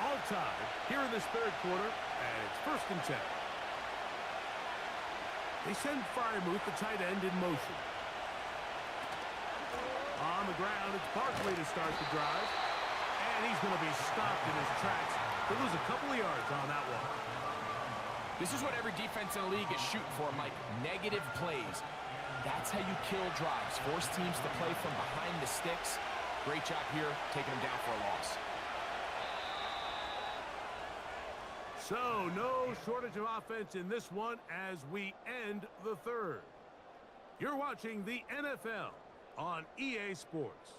All tied here in this third quarter, and it's first and 10. They send Freiermuth, the tight end, in motion. On the ground, it's Barkley to start the drive. And he's going to be stopped in his tracks. He'll lose a couple of yards on that one. This is what every defense in the league is shooting for, Mike. Negative plays. That's how you kill drives. Force teams to play from behind the sticks. Great job here, taking them down for a loss. So, no shortage of offense in this one as we end the third. You're watching the NFL on EA Sports.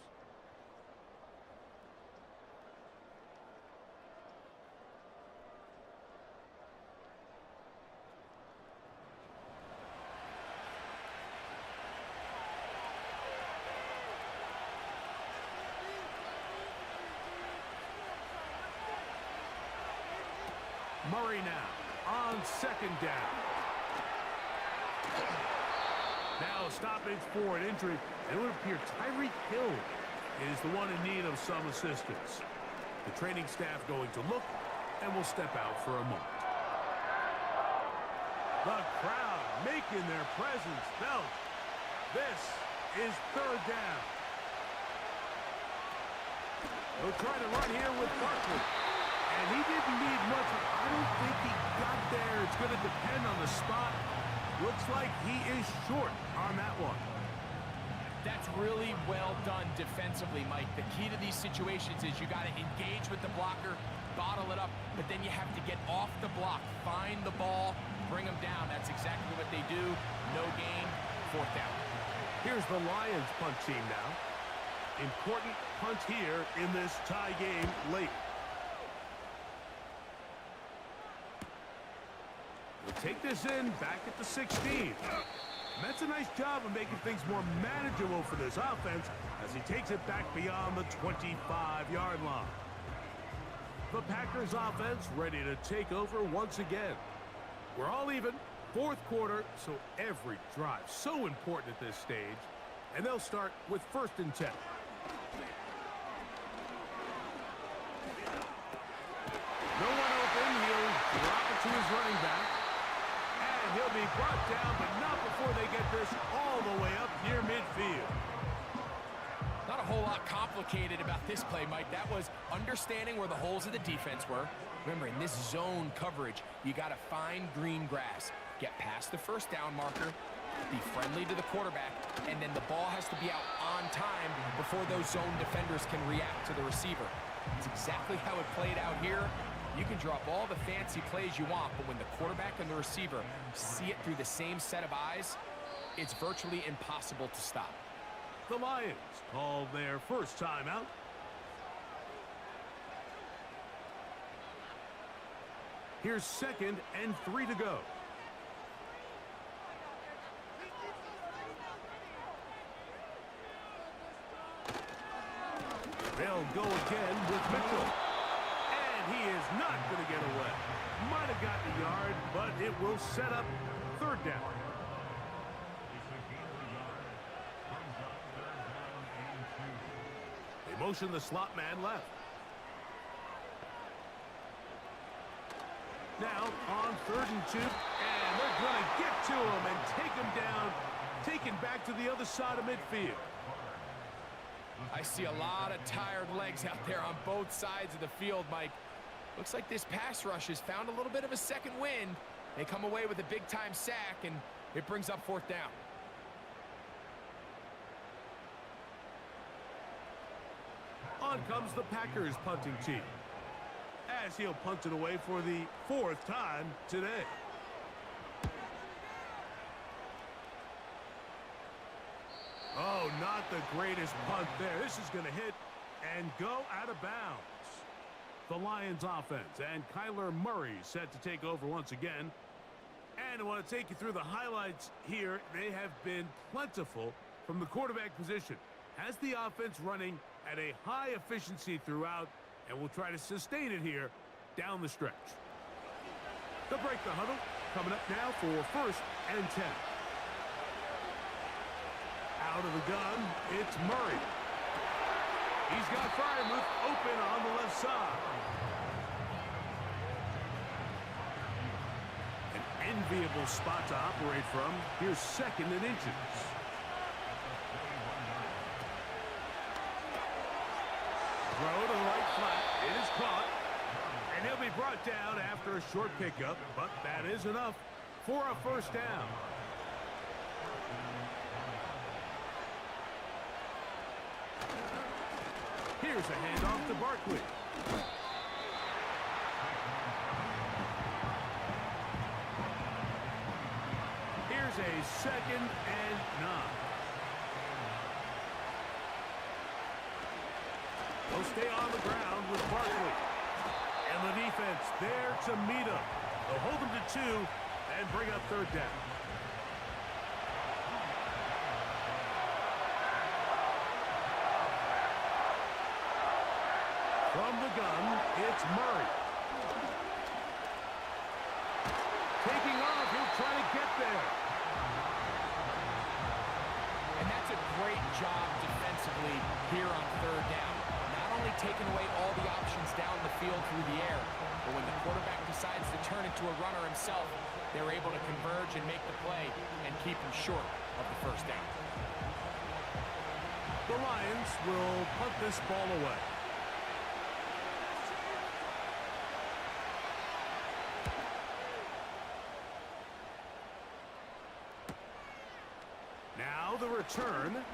Murray now on second down. Now a stoppage for an injury. And it would appear Tyreek Hill is the one in need of some assistance. The training staff going to look and will step out for a moment. The crowd making their presence felt This is third down. He'll try to run here with Barkley. And he didn't need much. I don't think he got there. It's going to depend on the spot. Looks like he is short on that one. That's really well done defensively, Mike. The key to these situations is you got to engage with the blocker, bottle it up, but then you have to get off the block, find the ball, bring them down. That's exactly what they do. No gain, fourth down. Here's the Lions punt team now. Important punt here in this tie game late. We'll take this in back at the 16. That's a nice job of making things more manageable for this offense as he takes it back beyond the 25-yard line. The Packers offense ready to take over once again. We're all even, fourth quarter, so every drive so important at this stage. And they'll start with 1st and 10. No one open, he'll drop it to his running back. And he'll be brought down, but not before they get this all the way up near midfield. Not a whole lot complicated about this play, Mike. That was understanding where the holes of the defense were. Remember, in this zone coverage, you got to find green grass. Get past the first down marker, be friendly to the quarterback, and then the ball has to be out on time before those zone defenders can react to the receiver. It's exactly how it played out here. You can drop all the fancy plays you want, but when the quarterback and the receiver see it through the same set of eyes, it's virtually impossible to stop. The Lions call their first timeout. Here's 2nd and 3 to go. They'll go again with Mitchell. And he is not going to get away. Might have gotten a yard, but it will set up 3rd down. They motion the slot man left. Now on 3rd and 2, and they're going to get to him and take him down, taken back to the other side of midfield. I see a lot of tired legs out there on both sides of the field, Mike. Looks like this pass rush has found a little bit of a second wind. They come away with a big-time sack, and it brings up 4th down. On comes the Packers punting team, as he'll punt it away for the 4th time today. Oh, not the greatest punt there. This is going to hit and go out of bounds. The Lions offense and Kyler Murray set to take over once again. And I want to take you through the highlights here. They have been plentiful from the quarterback position. Has the offense running at a high efficiency throughout, and will try to sustain it here down the stretch. They'll break the huddle. Coming up now for 1st and 10. Out of the gun, it's Murray. He's got Freiermuth open on the left side. An enviable spot to operate from. Here's 2nd and inches. Throw to the right flat. It is caught. And he'll be brought down after a short pickup, but that is enough for a 1st down. Here's a handoff to Barkley. Here's a 2nd and 9. They'll stay on the ground with Barkley. And the defense there to meet him. They'll hold him to 2 and bring up 3rd down. From the gun, it's Murray. Taking off, he'll try to get there. And that's a great job defensively here on 3rd down. Not only taking away all the options down the field through the air, but when the quarterback decides to turn into a runner himself, they're able to converge and make the play and keep him short. of the first down. The Lions will punt this ball away. Now the return.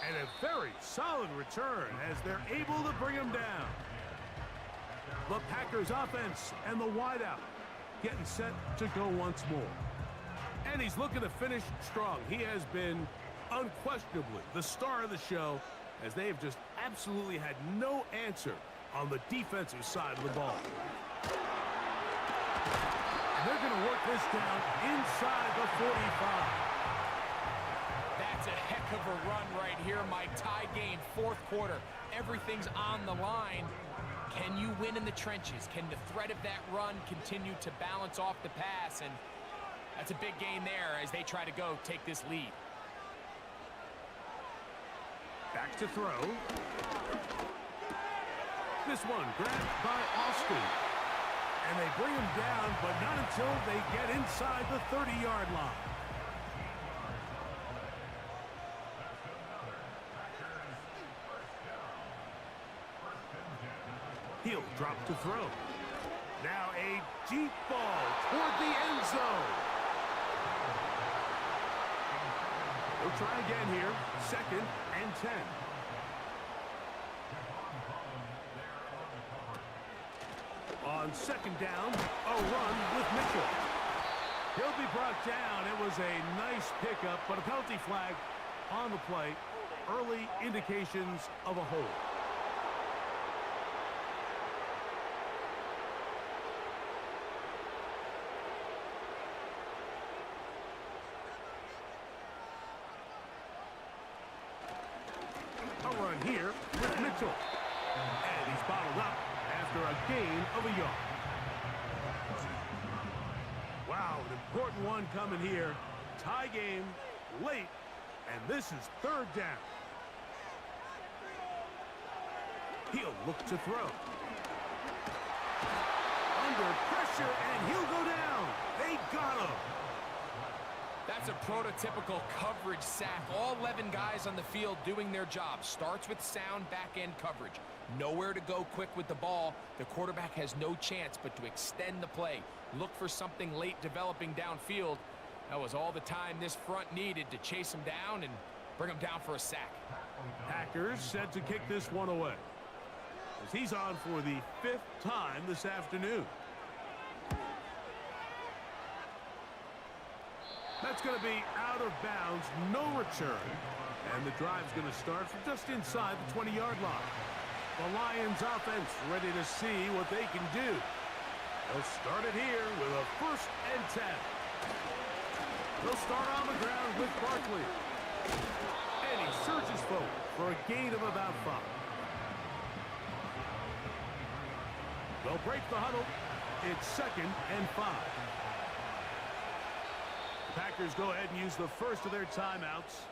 And a very solid return as they're able to bring him down. The Packers offense and the wideout getting set to go once more. And he's looking to finish strong. He has been unquestionably the star of the show as they have just absolutely had no answer on the defensive side of the ball. And they're going to work this down inside the 45. That's a heck of a run right here, Mike. Tie game, fourth quarter. Everything's on the line. Can you win in the trenches? Can the threat of that run continue to balance off the pass? And that's a big gain there as they try to go take this lead. Back to throw. This one grabbed by Austin. And they bring him down, but not until they get inside the 30-yard line. He'll drop to throw. Now a deep ball toward the end zone. We'll try again here. 2nd and 10. On 2nd down, a run with Mitchell. He'll be brought down. It was a nice pickup, but a penalty flag on the play. Early indications of a hold. Here with Mitchell. And he's bottled up after a gain of a yard. Wow, an important one coming here. Tie game, late, and this is 3rd down. He'll look to throw. Under pressure, and he'll go down. They got him. That's a prototypical coverage sack. All 11 guys on the field doing their job. Starts with sound back-end coverage. Nowhere to go quick with the ball. The quarterback has no chance but to extend the play. Look for something late developing downfield. That was all the time this front needed to chase him down and bring him down for a sack. Packers set to kick this one away, as he's on for the 5th time this afternoon. That's going to be out of bounds, no return. And the drive's going to start from just inside the 20-yard line. The Lions offense ready to see what they can do. They'll start it here with a 1st and 10. They'll start on the ground with Barkley. And he surges forward for a gain of about 5. They'll break the huddle. It's 2nd and 5. Packers go ahead and use the first of their timeouts.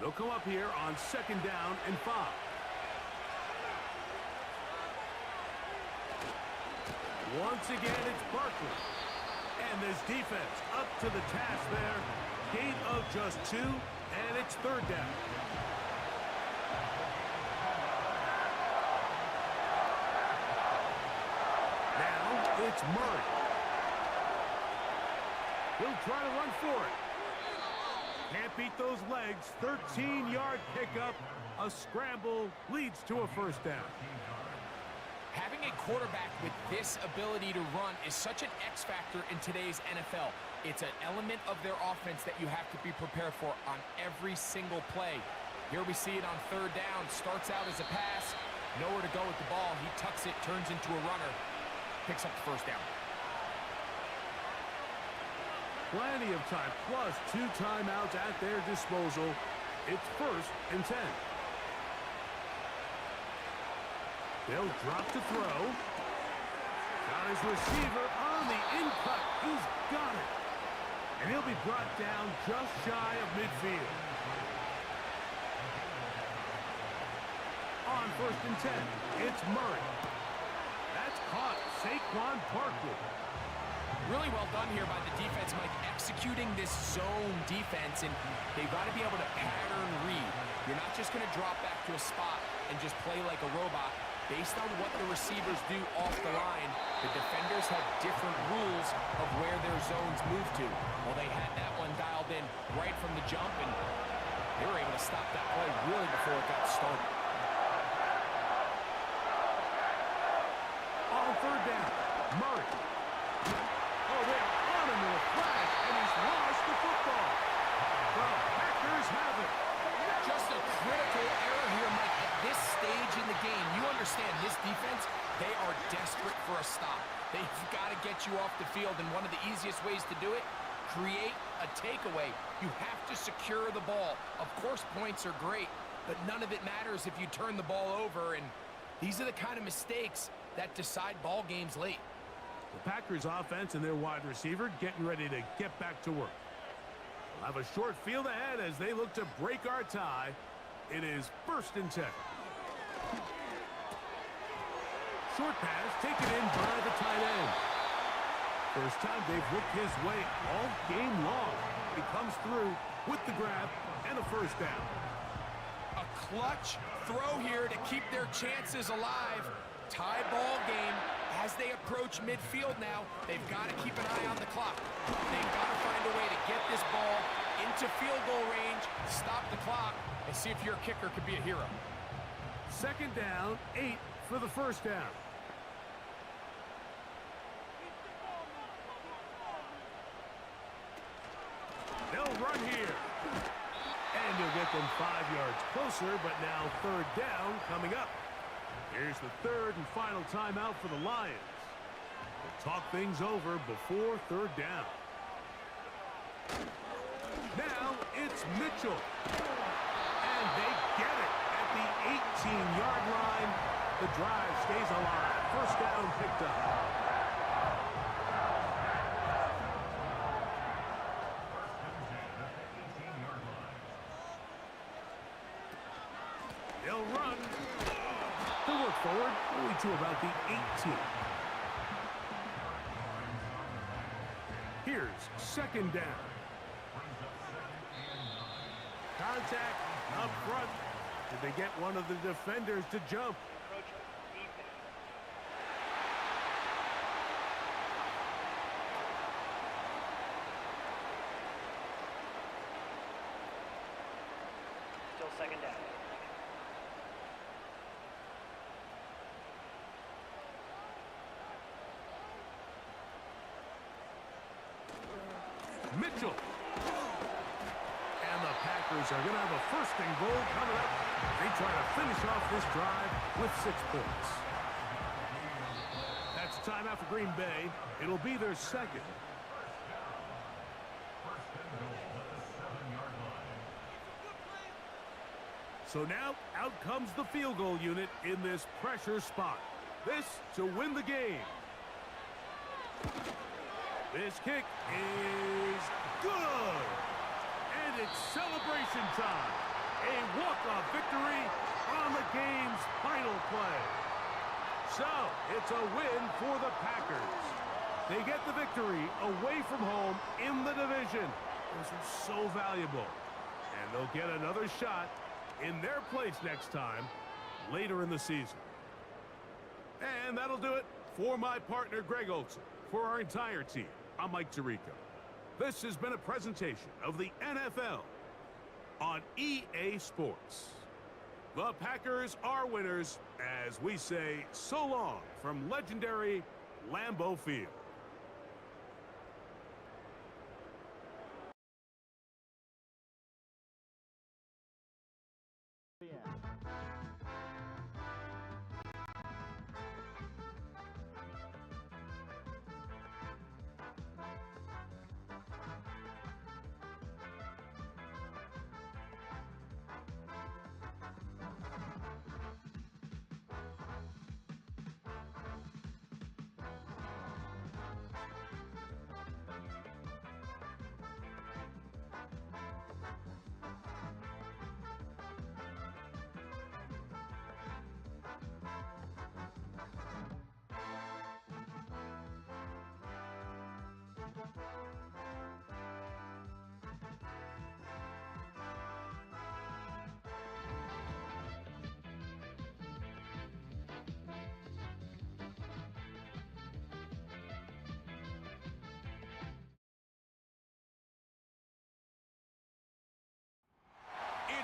They'll come up here on 2nd down and 5. Once again, it's Barkley. And this defense up to the task there. Gain of just 2, and it's 3rd down. It's Murray. He'll try to run for it. Can't beat those legs. 13-yard pickup. A scramble leads to a 1st down. Having a quarterback with this ability to run is such an X factor in today's NFL. It's an element of their offense that you have to be prepared for on every single play. Here we see it on 3rd down. Starts out as a pass. Nowhere to go with the ball. He tucks it, turns into a runner. Picks up the 1st down. Plenty of time, plus 2 timeouts at their disposal. It's 1st and 10. They'll drop to throw. Got his receiver on the in-cut. He's got it. And he'll be brought down just shy of midfield. On 1st and 10, it's Murray. That's caught. Saquon Barkley. Really well done here by the defense, Mike, executing this zone defense, and they've got to be able to pattern read. You're not just going to drop back to a spot and just play like a robot. Based on what the receivers do off the line, the defenders have different rules of where their zones move to. Well, they had that one dialed in right from the jump, and they were able to stop that play really before it got started. On third down, Murray. Oh, they're on him in a flash, and he's lost the football. The Packers have it. Just a critical error here, Mike. At this stage in the game, you understand this defense, they are desperate for a stop. They've got to get you off the field, and one of the easiest ways to do it, create a takeaway. You have to secure the ball. Of course, points are great, but none of it matters if you turn the ball over, and these are the kind of mistakes that decide ball games late. The Packers offense and their wide receiver getting ready to get back to work. We'll have a short field ahead as they look to break our tie. It is 1st and 10. Short pass taken in by the tight end. First time they've looked his way all game long. He comes through with the grab and a first down. A clutch throw here to keep their chances alive. Tie ball game as they approach midfield now. They've got to keep an eye on the clock. They've got to find a way to get this ball into field goal range, stop the clock, and see if your kicker could be a hero. 2nd down, 8 for the first down. They'll run here. And he'll get them 5 yards closer, but now 3rd down coming up. Here's the 3rd and final timeout for the Lions. They'll talk things over before 3rd down. Now it's Mitchell. And they get it at the 18-yard line. The drive stays alive. First down picked up. They'll run. They'll work forward, only to about the 18. Here's 2nd down. Contact up front. Did they get one of the defenders to jump? Still 2nd down. Mitchell. And the Packers are going to have a 1st and goal coming up. They try to finish off this drive with 6 points. That's timeout for Green Bay. It'll be their 2nd. So now, out comes the field goal unit in this pressure spot. This to win the game. This kick is good. And it's celebration time. A walk-off victory on the game's final play. So, it's a win for the Packers. They get the victory away from home in the division. This is so valuable. And they'll get another shot in their place next time, later in the season. And that'll do it for my partner, Greg Olson. For our entire team, I'm Mike Tirico. This has been a presentation of the NFL on EA Sports. The Packers are winners as we say so long from legendary Lambeau Field.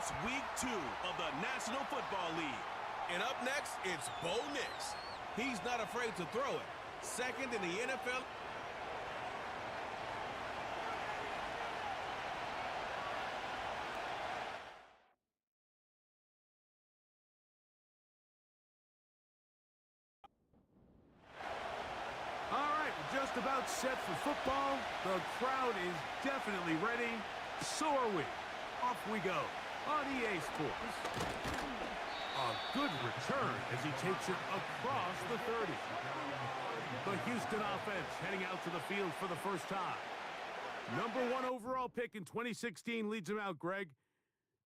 It's week 2 of the National Football League. And up next, it's Bo Nix. He's not afraid to throw it. Second in the NFL. All right, we're just about set for football. The crowd is definitely ready. So are we. Off we go on EA Sports. A good return as he takes it across the 30. The Houston offense heading out to the field for the first time. Number 1 overall pick in 2016 leads him out, Greg.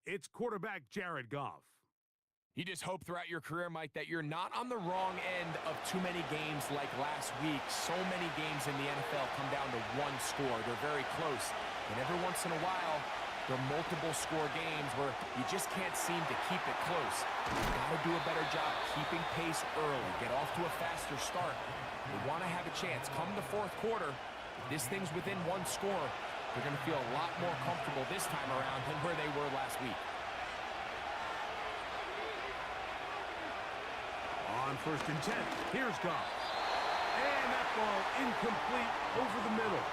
It's quarterback Jared Goff. You just hope throughout your career, Mike, that you're not on the wrong end of too many games like last week. So many games in the NFL come down to one score. They're very close. And every once in a while, there are multiple score games where you just can't seem to keep it close. You've got to do a better job keeping pace early. Get off to a faster start. They want to have a chance. Come the fourth quarter, if this thing's within one score, they're going to feel a lot more comfortable this time around than where they were last week. On 1st and 10, here's Goff. And that ball incomplete over the middle.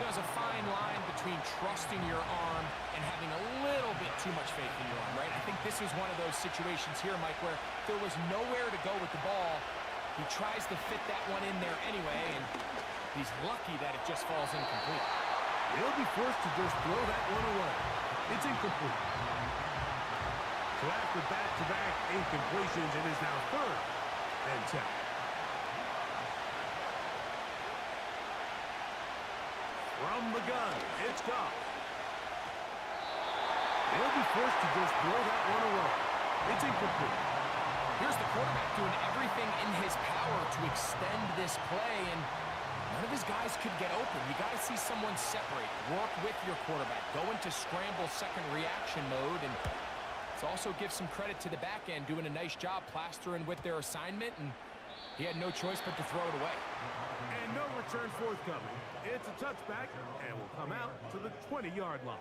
There's a fine line between trusting your arm and having a little bit too much faith in your arm, right? I think this is one of those situations here, Mike, where there was nowhere to go with the ball. He tries to fit that one in there anyway, and he's lucky that it just falls incomplete. He'll be forced to just throw that one away. It's incomplete. So after back-to-back incompletions, it is now 3rd and 10. From the gun, it's Goff. He'll be forced to just throw that one away. It's incomplete. Here's the quarterback doing everything in his power to extend this play, and none of his guys could get open. You got to see someone separate, work with your quarterback, go into scramble second reaction mode, and it also gives some credit to the back end doing a nice job plastering with their assignment, and he had no choice but to throw it away. And no return forthcoming. It's a touchback, and will come out to the 20-yard line.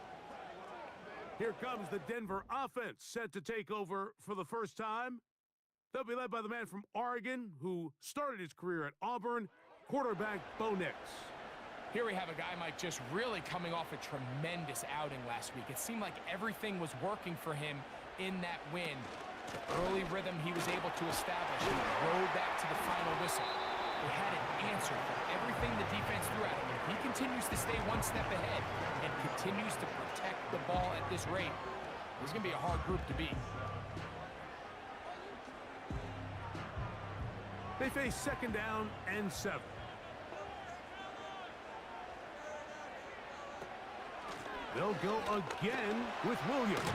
Here comes the Denver offense set to take over for the first time. They'll be led by the man from Oregon who started his career at Auburn, quarterback Bo Nix. Here we have a guy, Mike, just really coming off a tremendous outing last week. It seemed like everything was working for him in that win. The early rhythm he was able to establish, he rode that to the final whistle. He had an answer for everything the defense threw at him. If he continues to stay one step ahead and continues to protect the ball at this rate, there's going to be a hard group to beat. They face 2nd down and 7. They'll go again with Williams.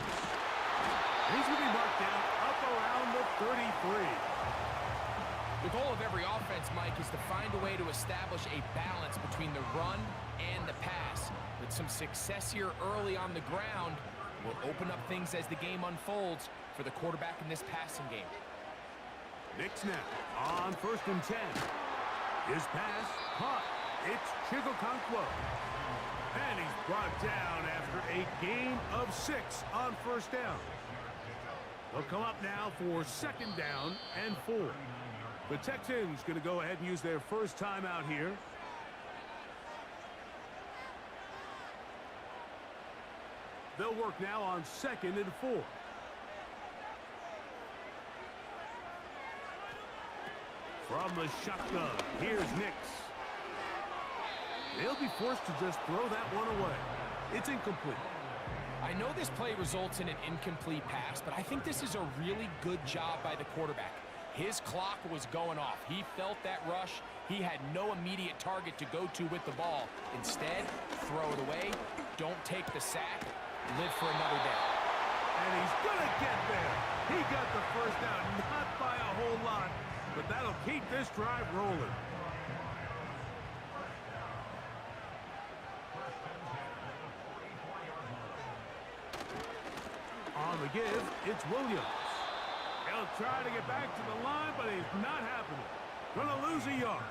He's going to be marked down up around the 33. The goal of every offense, Mike, is to find a way to establish a balance between the run and the pass. With some success here early on the ground, will open up things as the game unfolds for the quarterback in this passing game. Nix now on 1st and 10. His pass caught. It's Chigokonkwo. And he's brought down after a gain of 6 on 1st down. They'll come up now for 2nd down and 4. The Texans going to go ahead and use their first timeout here. They'll work now on 2nd and 4. From the shotgun, here's Nix. They'll be forced to just throw that one away. It's incomplete. I know this play results in an incomplete pass, but I think this is a really good job by the quarterback. His clock was going off. He felt that rush. He had no immediate target to go to with the ball. Instead, throw it away. Don't take the sack. Live for another day. And he's going to get there. He got the first down, not by a whole lot, but that'll keep this drive rolling. On the give, it's Williams. He'll try to get back to the line, but he's not happening. Gonna lose a yard.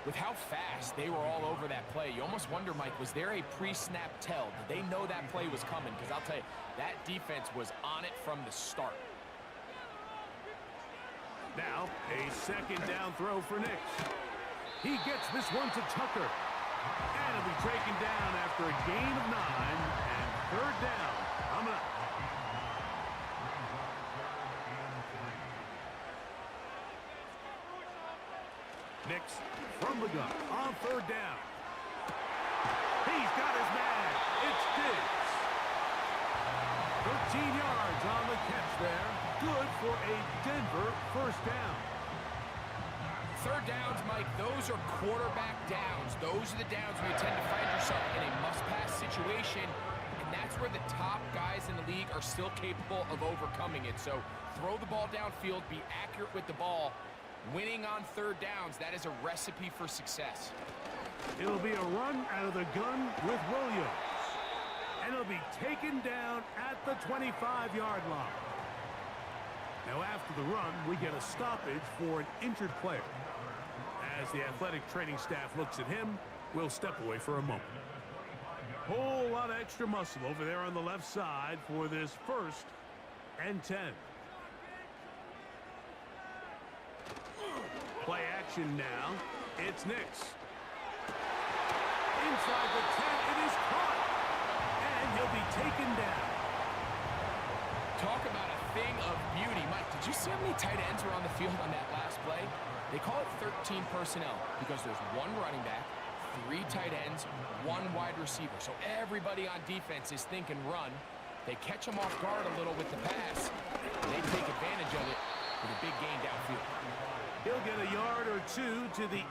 With how fast they were all over that play, you almost wonder, Mike, was there a pre-snap tell? Did they know that play was coming? Because I'll tell you, that defense was on it from the start. Now, a second down throw for Nix. He gets this one to Tucker. And he'll be taken down after a gain of 9 and third down. Coming up. Nix from the gun on third down. He's got his man. It's Diggs. 13 yards on the catch there. Good for a Denver first down. Third downs, Mike, those are quarterback downs. Those are the downs where you tend to find yourself in a must-pass situation, and that's where the top guys in the league are still capable of overcoming it. So throw the ball downfield, be accurate with the ball. Winning on third downs, that is a recipe for success. It'll be a run out of the gun with Williams. And it'll be taken down at the 25-yard line. Now after the run, we get a stoppage for an injured player. As the athletic training staff looks at him, we'll step away for a moment. Whole lot of extra muscle over there on the left side for this 1st and 10. Play action now. It's Nix. Inside the 10, it is caught. And he'll be taken down. Talk about a thing of beauty. Mike, did you see how many tight ends were on the field on that last play? They call it 13 personnel because there's 1 running back, 3 tight ends, 1 wide receiver. So everybody on defense is thinking run. They catch them off guard a little with the pass. They take advantage of it with a big gain downfield. He'll get a yard or 2 to the 8.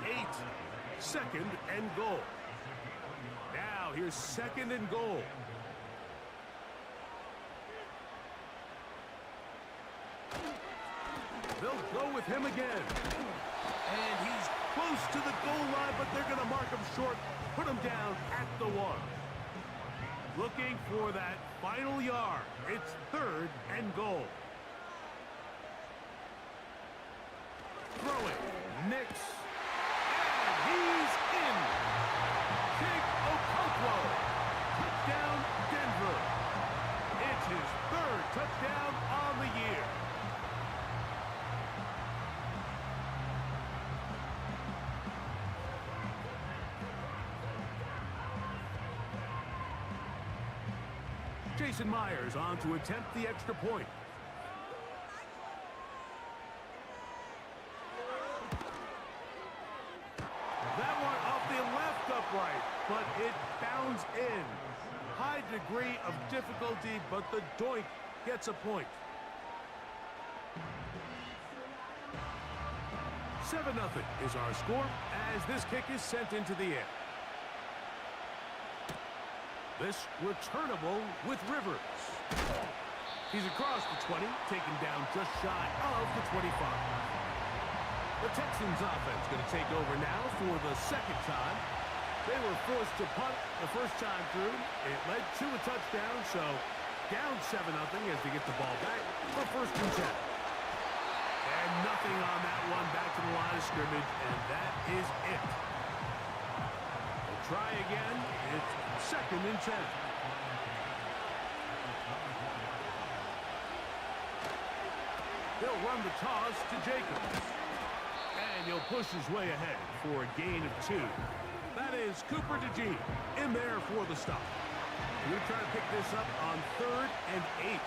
2nd and goal. Now here's 2nd and goal. They'll go with him again. And he's close to the goal line, but they're going to mark him short, put him down at the 1. Looking for that final yard. It's 3rd and goal. Throwing. Nix. And he's in. Big Okonkwo. Touchdown, Denver. It's his 3rd touchdown on the year. Jason Myers on to attempt the extra point. That one off the left upright, but it bounds in. High degree of difficulty, but the doink gets a point. 7-0 is our score as this kick is sent into the air. This returnable with Rivers. He's across the 20, taken down just shy of the 25. The Texans offense going to take over now for the 2nd time. They were forced to punt the first time through. It led to a touchdown, so down 7-0 as they get the ball back for 1st and 10. And nothing on that one, back to the line of scrimmage, and that is it. We'll try again. It's 2nd and 10. They'll run the toss to Jacobs. And he'll push his way ahead for a gain of 2. That is Cooper DeGene in there for the stop. We're trying to pick this up on 3rd and 8.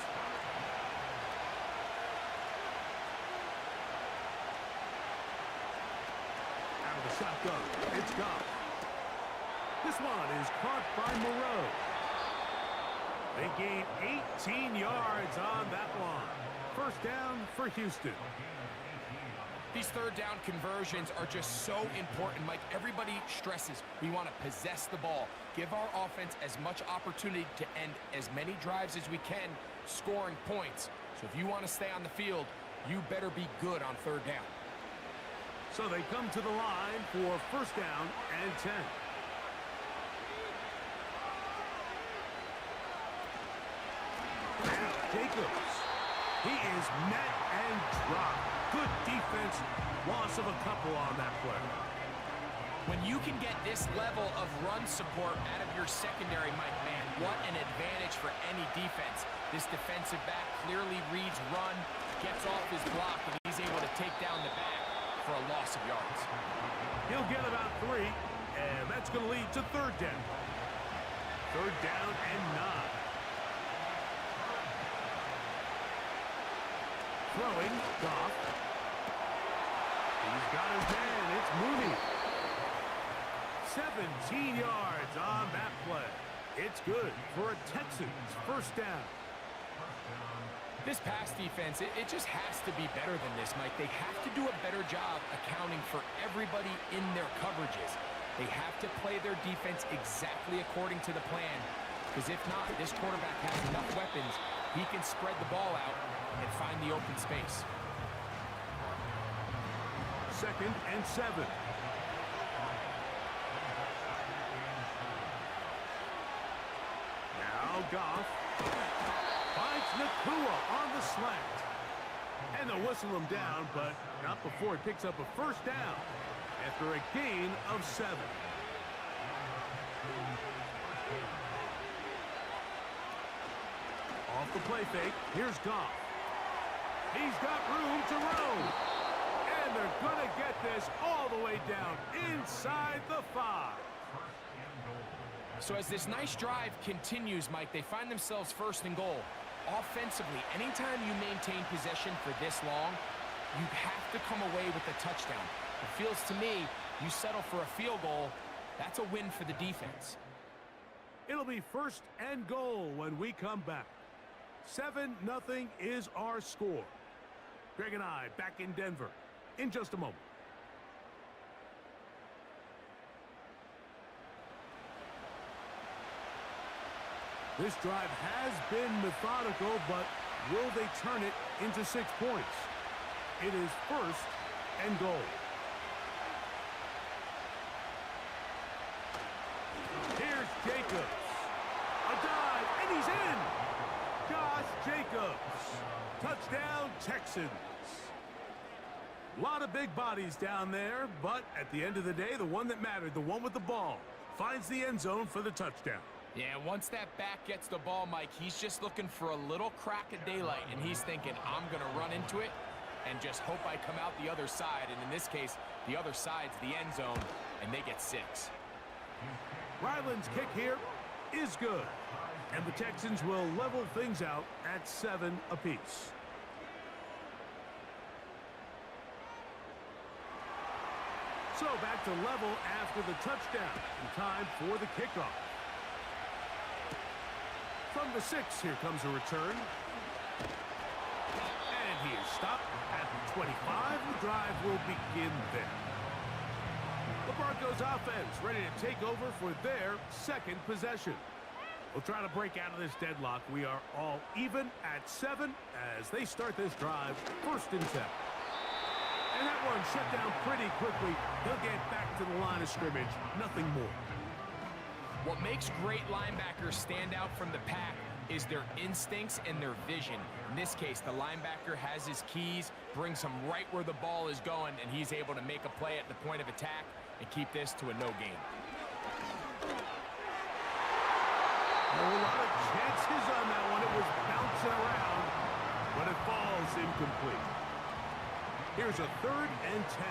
Out of the shotgun, it's gone. This one is caught by Moreau. They gain 18 yards on that one. 1st down for Houston. These 3rd down conversions are just so important, Mike. Everybody stresses we want to possess the ball, give our offense as much opportunity to end as many drives as we can, scoring points. So if you want to stay on the field, you better be good on 3rd down. So they come to the line for 1st down and 10. Now Jacobs. He is met and dropped. Good defense. Loss of a couple on that play. When you can get this level of run support out of your secondary, Mike, man, what an advantage for any defense. This defensive back clearly reads run, gets off his block, and he's able to take down the back for a loss of yards. He'll get about 3, and that's going to lead to third down. Third down and 9. Throwing, Goff. He's got his man. It's Mooney. 17 yards on that play. It's good for a Texans first down. This pass defense, it just has to be better than this, Mike. They have to do a better job accounting for everybody in their coverages. They have to play their defense exactly according to the plan, because if not, this quarterback has enough weapons. He can spread the ball out and find the open space. Second and 7. Now Goff finds Nakua on the slant. And they'll whistle him down, but not before he picks up a first down after a gain of 7. Off the play fake, here's Goff. He's got room to roam. And they're going to get this all the way down inside the 5. So as this nice drive continues, Mike, they find themselves first and goal. Offensively, anytime you maintain possession for this long, you have to come away with a touchdown. It feels to me, you settle for a field goal, that's a win for the defense. It'll be first and goal when we come back. 7-0 is our score. Greg and I back in Denver in just a moment. This drive has been methodical, but will they turn it into 6 points? It is first and goal. Here's Jacobs. A dive, and he's in. Josh Jacobs. Touchdown, Texans. A lot of big bodies down there, but at the end of the day, the one that mattered, the one with the ball, finds the end zone for the touchdown. Yeah, once that back gets the ball, Mike, he's just looking for a little crack of daylight, and he's thinking, I'm going to run into it and just hope I come out the other side. And in this case, the other side's the end zone, and they get 6. Ryland's kick here is good, and the Texans will level things out at 7 apiece. So back to level after the touchdown, and time for the kickoff. From the 6, here comes a return. And he is stopped at the 25. The drive will begin there. The Broncos offense ready to take over for their second possession. We'll try to break out of this deadlock. We are all even at 7 as they start this drive, first and 10. And that one shut down pretty quickly. He'll get back to the line of scrimmage, nothing more. What makes great linebackers stand out from the pack is their instincts and their vision. In this case, the linebacker has his keys, brings him right where the ball is going, and he's able to make a play at the point of attack and keep this to a no gain. A lot of chances on that one. It was bouncing around, but it falls incomplete. Here's a 3rd and 10.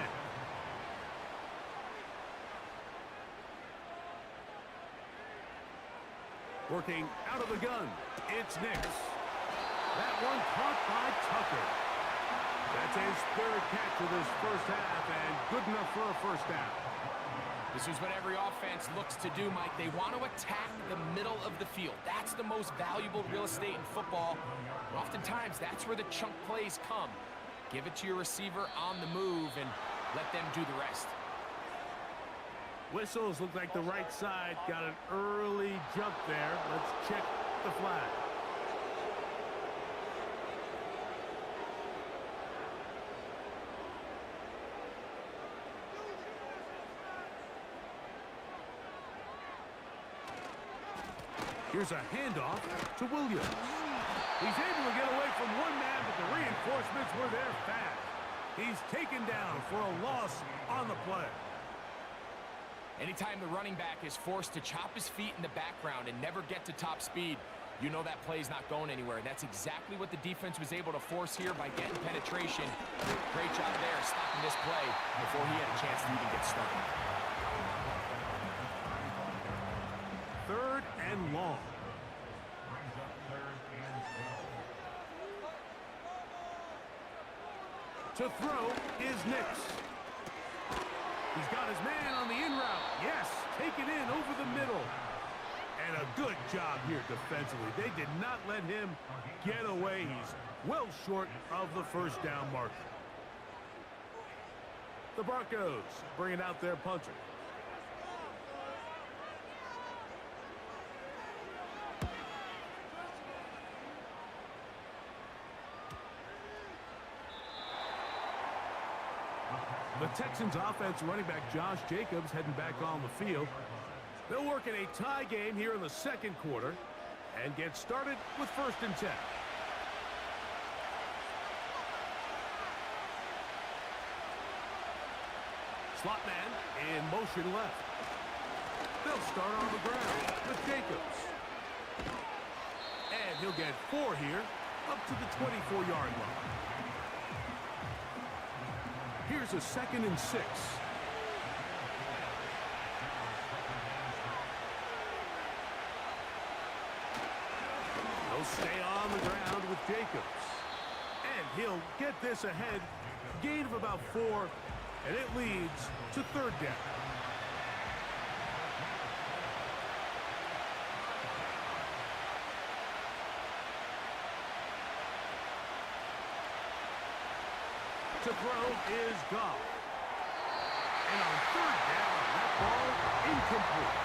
Working out of the gun, it's Nix. That one caught by Tucker. That's his 3rd catch of this first half, and good enough for a first down. This is what every offense looks to do, Mike. They want to attack the middle of the field. That's the most valuable real estate in football. Oftentimes, that's where the chunk plays come. Give it to your receiver on the move and let them do the rest. Whistles look like the right side got an early jump there. Let's check the flag. Here's a handoff to Williams. He's able to get away from one man, but the reinforcements were there fast. He's taken down for a loss on the play. Anytime the running back is forced to chop his feet in the background and never get to top speed, you know that play's not going anywhere. And that's exactly what the defense was able to force here by getting penetration. Great job there, stopping this play before he had a chance to even get started. 3rd and long. To throw is Nix. He's got his man on the in route. Yes, take it in over the middle. And a good job here defensively. They did not let him get away. He's well short of the first down marker. The Broncos bringing out their punter. The Texans offense running back Josh Jacobs heading back on the field. They'll work in a tie game here in the 2nd quarter and get started with 1st and 10. Slot man in motion left. They'll start on the ground with Jacobs. And he'll get 4 here up to the 24-yard line. Here's a 2nd and 6. He'll stay on the ground with Jacobs. And he'll get this ahead. Gain of about 4, and it leads to 3rd down. To throw is Goff. And on 3rd down, that ball incomplete.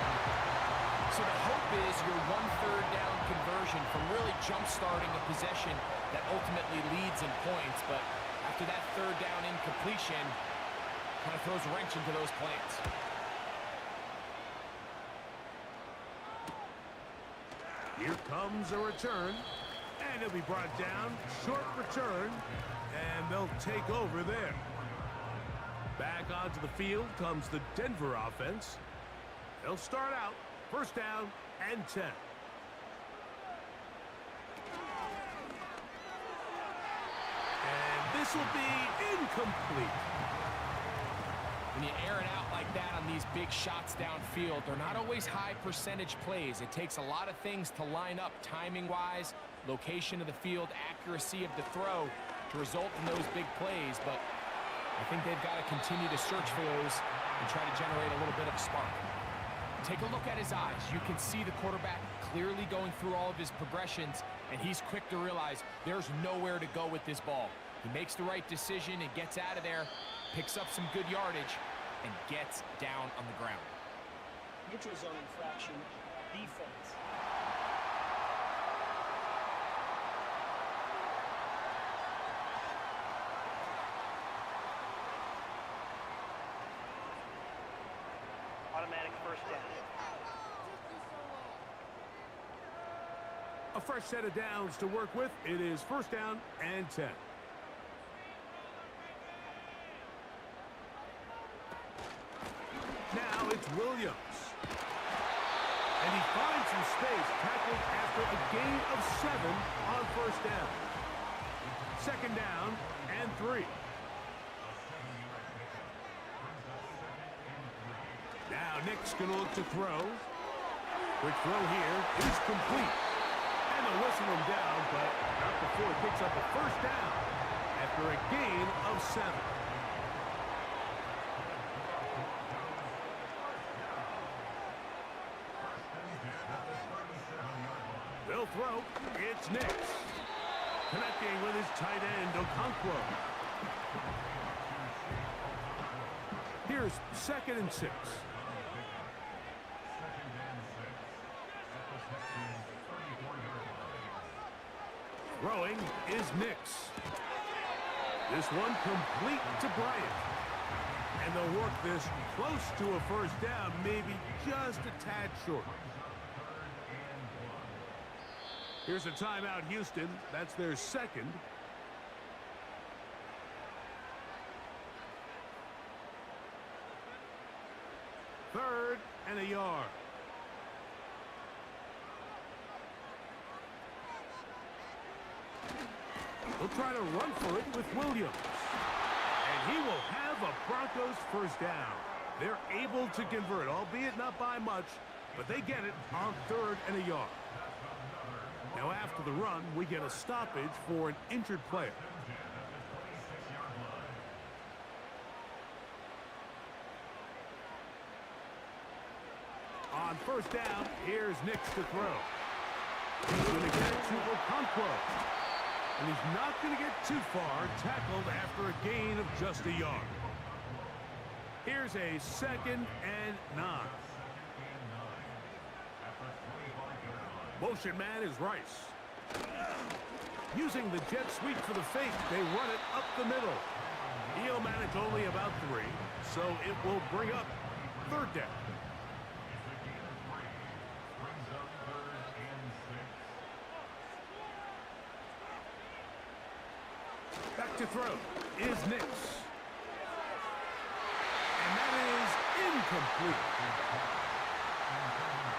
So the hope is your 1/3 down conversion from really jump-starting a possession that ultimately leads in points. But after that 3rd down incompletion, kind of throws a wrench into those plans. Here comes a return. And he'll be brought down. Short return. And they'll take over there. Back onto the field comes the Denver offense. They'll start out 1st down and 10. And this will be incomplete. When you air it out like that on these big shots downfield, they're not always high percentage plays. It takes a lot of things to line up timing-wise, location of the field, accuracy of the throw to result in those big plays. But I think they've got to continue to search for those and try to generate a little bit of a spark. Take a look at his eyes. You can see the quarterback clearly going through all of his progressions, and he's quick to realize there's nowhere to go with this ball. He makes the right decision and gets out of there, picks up some good yardage, and gets down on the ground. Neutral zone infraction, defense. Automatic 1st down. A fresh set of downs to work with. It is 1st down and 10. Now it's Williams. And he finds some space, tackled after a gain of 7 on 1st down. 2nd down and 3. Now Nick's going to look to throw. Quick throw here is complete. And they'll whistle him down, but not before he picks up a 1st down after a gain of 7. They'll throw. It's Nix. Connecting with his tight end, Okonkwo. Here's 2nd and 6. Throwing is Nix. This one complete to Bryant. And they'll work this close to a 1st down, maybe just a tad short. Here's a timeout, Houston. That's their 2nd. Third and a yard. He'll try to run for it with Williams. And he will have a Broncos first down. They're able to convert, albeit not by much, but they get it on 3rd and a yard. Now after the run, we get a stoppage for an injured player. On first down, here's Nix to throw. He's going to get it to Okonkwo. And he's not going to get too far, tackled after a gain of just a yard. Here's a 2nd and 9. Motion man is Rice. Using the jet sweep for the fake, they run it up the middle. He'll manage only about 3, so it will bring up 3rd down. Back to throw is Nix. And that is incomplete.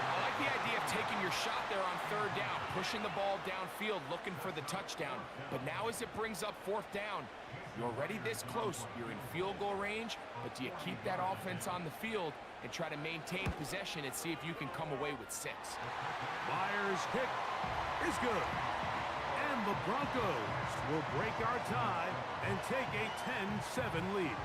I like the idea of taking your shot there on 3rd down, pushing the ball downfield, looking for the touchdown. But now as it brings up 4th down, you're already this close. You're in field goal range, but do you keep that offense on the field and try to maintain possession and see if you can come away with 6? Myers' kick is good. And the Broncos will break our tie and take a 10-7 lead.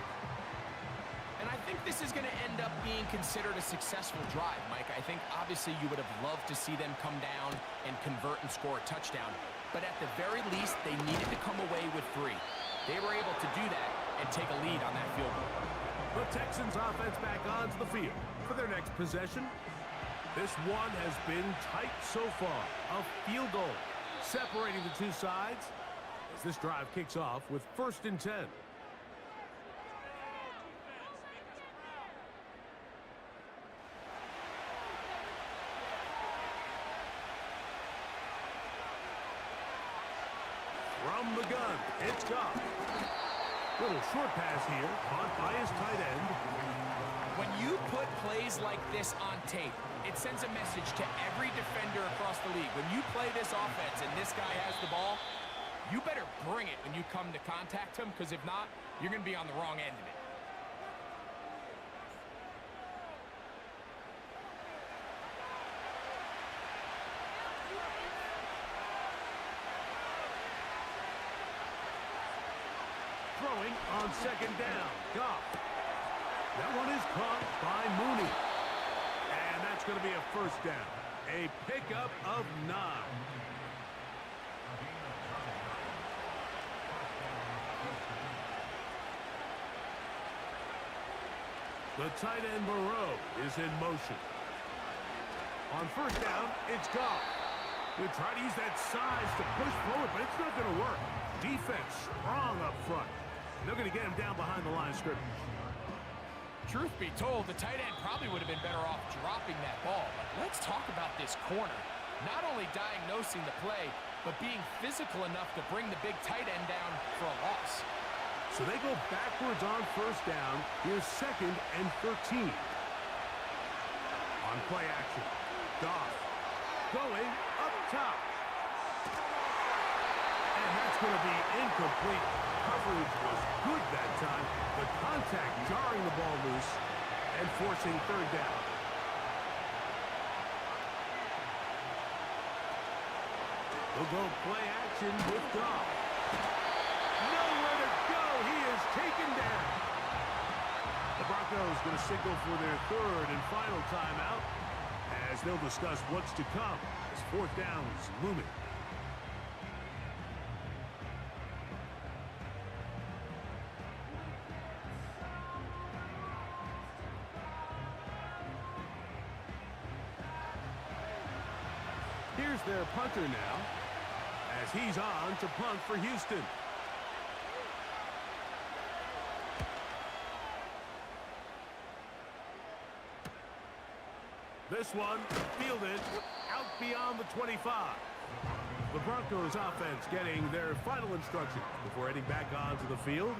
And I think this is going to end up being considered a successful drive, Mike. I think obviously you would have loved to see them come down and convert and score a touchdown. But at the very least, they needed to come away with 3. They were able to do that and take a lead on that field goal. The Texans offense back onto the field for their next possession. This one has been tight so far. A field goal separating the two sides as this drive kicks off with 1st and 10. From the gun, it's Goff. Little short pass here, caught by his tight end. When you put plays like this on tape, it sends a message to every defender across the league. When you play this offense and this guy has the ball, you better bring it when you come to contact him, because if not, you're going to be on the wrong end of it. Throwing on 2nd down, Goff. That one is caught by Mooney. And that's going to be a first down. A pickup of 9. The tight end Moreau is in motion. On first down, it's Goff. They try to use that size to push forward, but it's not going to work. Defense strong up front. They're going to get him down behind the line of scrimmage. Truth be told, the tight end probably would have been better off dropping that ball. But let's talk about this corner. Not only diagnosing the play, but being physical enough to bring the big tight end down for a loss. So they go backwards on first down. Here's 2nd and 13. On play action, Goff going up top. And that's going to be incomplete. Coverage was good that time, but contact jarring the ball loose and forcing 3rd down. We'll go play action with Goff. Nowhere to go. He is taken down. The Broncos going to signal for their 3rd and final timeout as they'll discuss what's to come as 4th down is looming. Here's their punter now, as he's on to punt for Houston. This one fielded out beyond the 25. The Broncos offense getting their final instructions before heading back onto the field.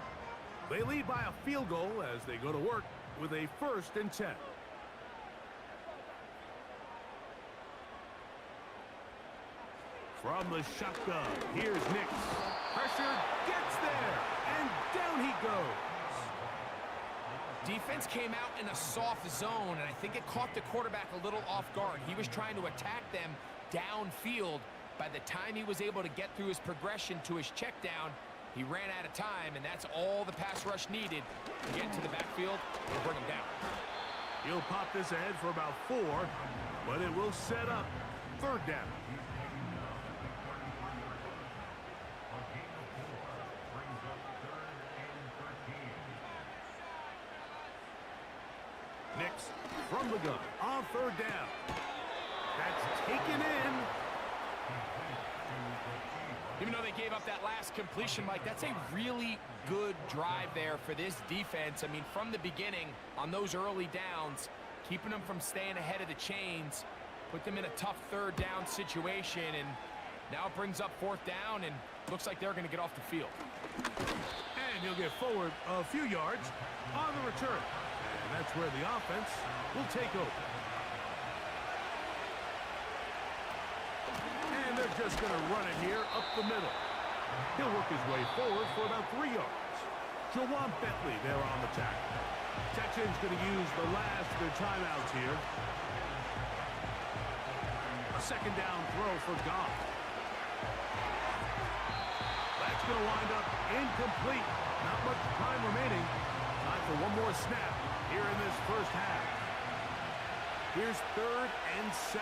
They lead by a field goal as they go to work with a 1st and 10. From the shotgun, here's Nix. Pressure gets there, and down he goes. Defense came out in a soft zone, and I think it caught the quarterback a little off guard. He was trying to attack them downfield. By the time he was able to get through his progression to his check down, he ran out of time, and that's all the pass rush needed to get to the backfield and bring him down. He'll pop this ahead for about 4, but it will set up 3rd down. Nix from the gun on 3rd down. That's taken in. Even though they gave up that last completion, Mike, that's a really good drive there for this defense. I mean, from the beginning, on those early downs, keeping them from staying ahead of the chains, put them in a tough 3rd down situation, and now it brings up 4th down, and looks like they're going to get off the field. And he'll get forward a few yards on the return. And that's where the offense will take over. And they're just going to run it here up the middle. He'll work his way forward for about 3 yards. Jawan Bentley there on the tackle. Texans going to use the last of their timeouts here. A 2nd down throw for Goff. That's going to wind up incomplete. Not much time remaining. Time for one more snap here in this 1st half. Here's 3rd and 7.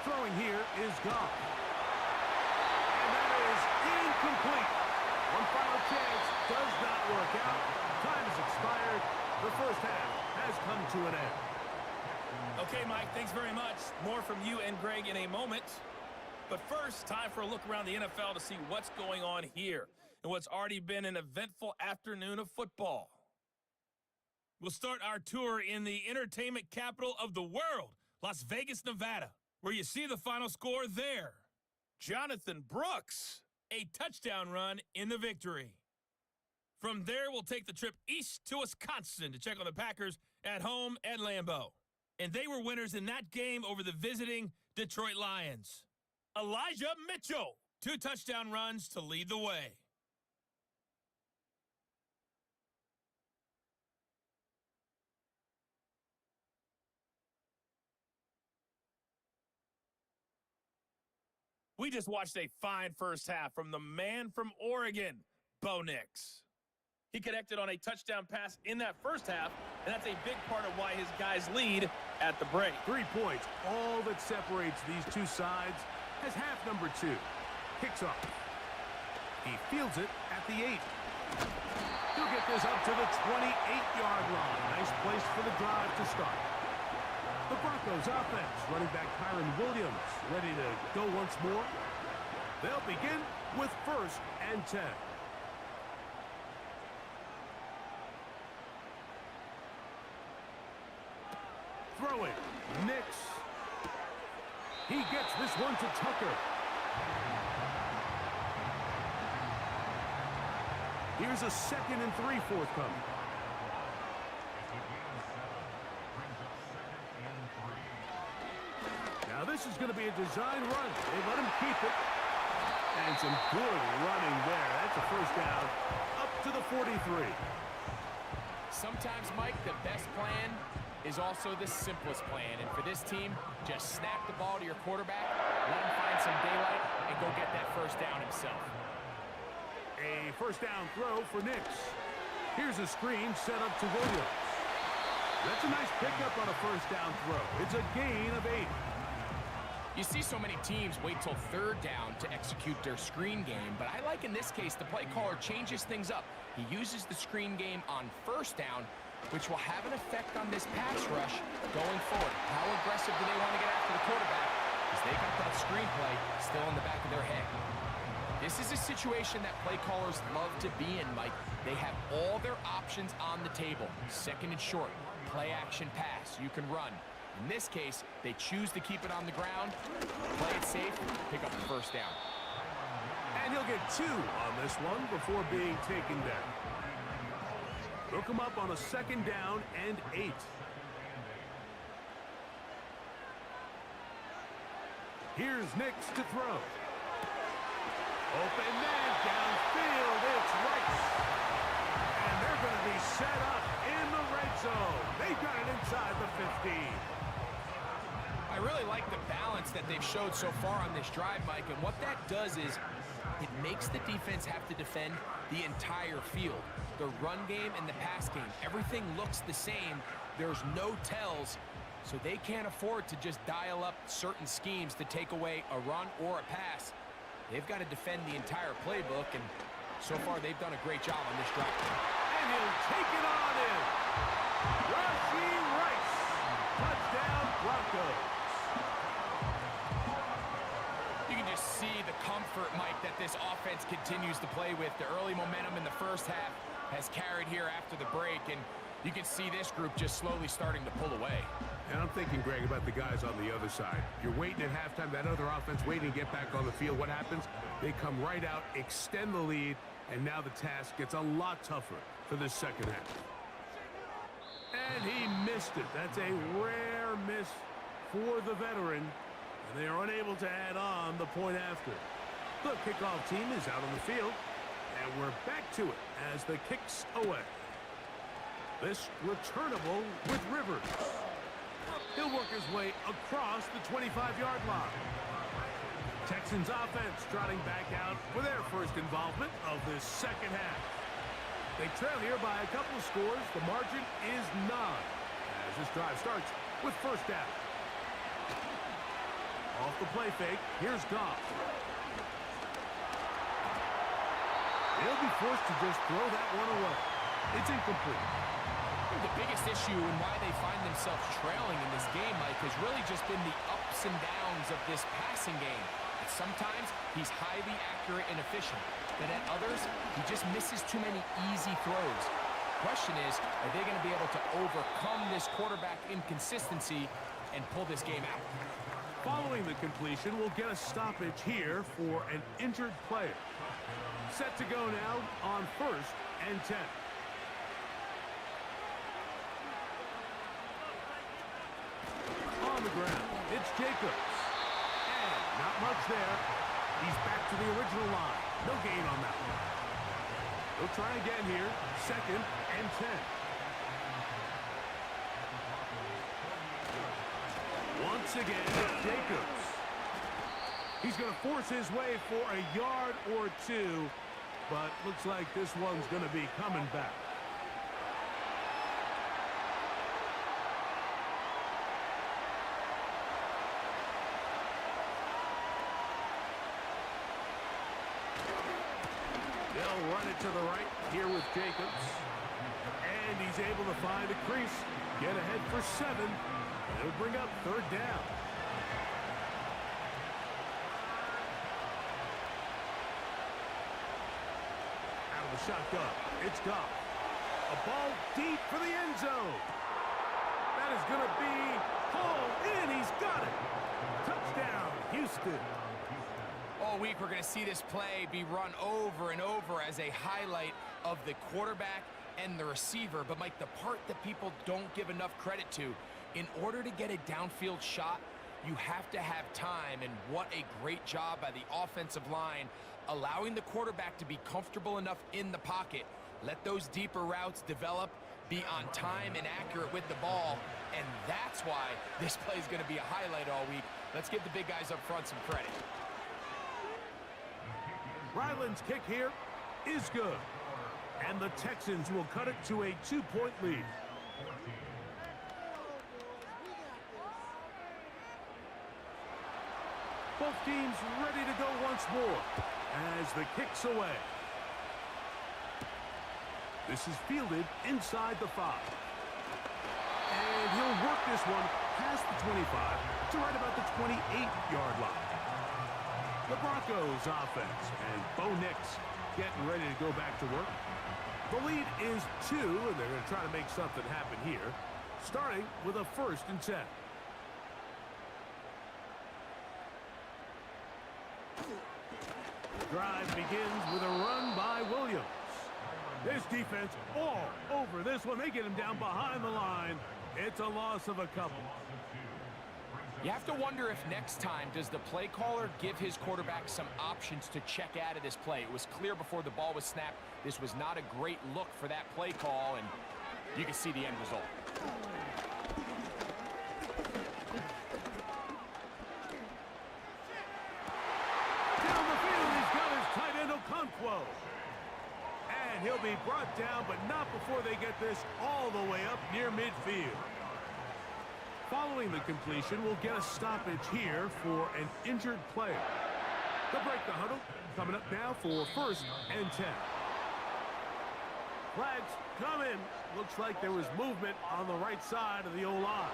Throwing here is Goff. And that is incomplete. One final chance does not work out. Time has expired. The 1st half has come to an end. Okay, Mike, thanks very much. More from you and Greg in a moment. But first, time for a look around the NFL to see what's going on here and what's already been an eventful afternoon of football. We'll start our tour in the entertainment capital of the world, Las Vegas, Nevada, where you see the final score there. Jonathan Brooks, a touchdown run in the victory. From there, we'll take the trip east to Wisconsin to check on the Packers at home at Lambeau. And they were winners in that game over the visiting Detroit Lions. Elijah Mitchell, 2 touchdown runs to lead the way. We just watched a fine 1st half from the man from Oregon, Bo Nix. He connected on a touchdown pass in that 1st half, and that's a big part of why his guys lead at the break. 3 points, all that separates these two sides, as half number 2 kicks off. He fields it at the 8. He'll get this up to the 28-yard line. Nice place for the drive to start. The Broncos offense, running back Kyron Williams, ready to go once more. They'll begin with 1st and 10. Throwing, Nix. He gets this one to Tucker. Here's a 2nd and 3 forthcoming. Now this is going to be a design run. They let him keep it. And some good running there. That's a 1st down up to the 43. Sometimes, Mike, the best plan is also the simplest plan. And for this team, just snap the ball to your quarterback, let him find some daylight, and go get that 1st down himself. A 1st down throw for Nix. Here's a screen set up to Williams. That's a nice pickup on a 1st down throw. It's a gain of 8. You see so many teams wait till 3rd down to execute their screen game, but I like in this case the play caller changes things up. He uses the screen game on 1st down, which will have an effect on this pass rush going forward. How aggressive do they want to get after the quarterback? Because they got that screenplay still in the back of their head. This is a situation that play callers love to be in, Mike. They have all their options on the table. 2nd and short, play action pass, you can run. In this case, they choose to keep it on the ground, play it safe, pick up the 1st down. And he'll get 2 on this one before being taken down. They'll come up on a 2nd down and 8. Here's Nix to throw. Open man downfield. It's Rice. And they're going to be set up in the red zone. They've got it inside the 15. I really like the balance that they've showed so far on this drive, Mike, and what that does is it makes the defense have to defend the entire field. The run game and the pass game, everything looks the same. There's no tells, so they can't afford to just dial up certain schemes to take away a run or a pass. They've got to defend the entire playbook, and so far they've done a great job on this drive. And he'll take it on in. Rashee Rice. Touchdown, Broncos. You can just see the comfort, Mike, that this offense continues to play with. The early momentum in the first half has carried here after the break, and you can see this group just slowly starting to pull away. And I'm thinking, Greg, about the guys on the other side. You're waiting at halftime, that other offense waiting to get back on the field. What happens? They come right out, extend the lead, and now the task gets a lot tougher for the second half. And he missed it. That's a rare miss for the veteran. And they are unable to add on the point after. The kickoff team is out on the field. And we're back to it as the kicks away. This returnable with Rivers. He'll work his way across the 25-yard line. Texans offense trotting back out for their first involvement of this second half. They trail here by a couple of scores. The margin is 9 as this drive starts with first down. Off the play fake, here's Goff. He'll be forced to just throw that one away. It's incomplete. The biggest issue and why they find themselves trailing in this game, Mike, has really just been the ups and downs of this passing game. And sometimes he's highly accurate and efficient, but at others, he just misses too many easy throws. Question is, are they going to be able to overcome this quarterback inconsistency and pull this game out? Following the completion, we'll get a stoppage here for an injured player. Set to go now on 1st and 10. On the ground, it's Jacobs. And not much there. He's back to the original line. No gain on that one. He'll try again here. 2nd and 10. Once again, it's Jacobs. He's going to force his way for a yard or 2, but looks like this one's going to be coming back. They'll run it to the right here with Jacobs. And he's able to find a crease. Get ahead for 7. It'll bring up 3rd down. Out of the shotgun, it's Goff. A ball deep for the end zone. That is going to be hauled in. He's got it. Touchdown, Houston. All week, we're going to see this play be run over and over as a highlight of the quarterback and the receiver. But, Mike, the part that people don't give enough credit to, in order to get a downfield shot, you have to have time, and what a great job by the offensive line, allowing the quarterback to be comfortable enough in the pocket, let those deeper routes develop, be on time and accurate with the ball, and that's why this play is going to be a highlight all week. Let's give the big guys up front some credit. Ryland's kick here is good, and the Texans will cut it to a 2-point lead. Both teams ready to go once more as the kick's away. This is fielded inside the 5. And he'll work this one past the 25 to right about the 28-yard line. The Broncos offense, and Bo Nix getting ready to go back to work. The lead is 2, and they're going to try to make something happen here, starting with a 1st and 10. Drive begins with a run by Williams. This defense all over this one. They get him down behind the line. It's a loss of a couple. You have to wonder if next time, does the play caller give his quarterback some options to check out of this play? It was clear before the ball was snapped. This was not a great look for that play call, and you can see the end result. Down the field, he's got his tight end Okonkwo. And he'll be brought down, but not before they get this all the way up near midfield. Following the completion, we'll get a stoppage here for an injured player. They'll break the huddle. Coming up now for 1st and 10. Flags coming. Looks like there was movement on the right side of the O-line.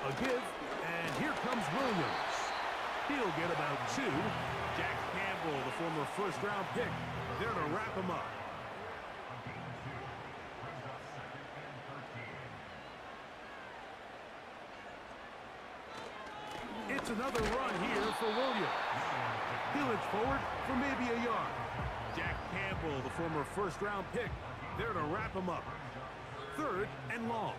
A give, and here comes Williams. He'll get about 2. Jack Campbell, the former first-round pick, there to wrap him up. It's another run here for Williams. He'll inch forward for maybe a yard. Jack Campbell, the former first-round pick, there to wrap him up. 3rd and long.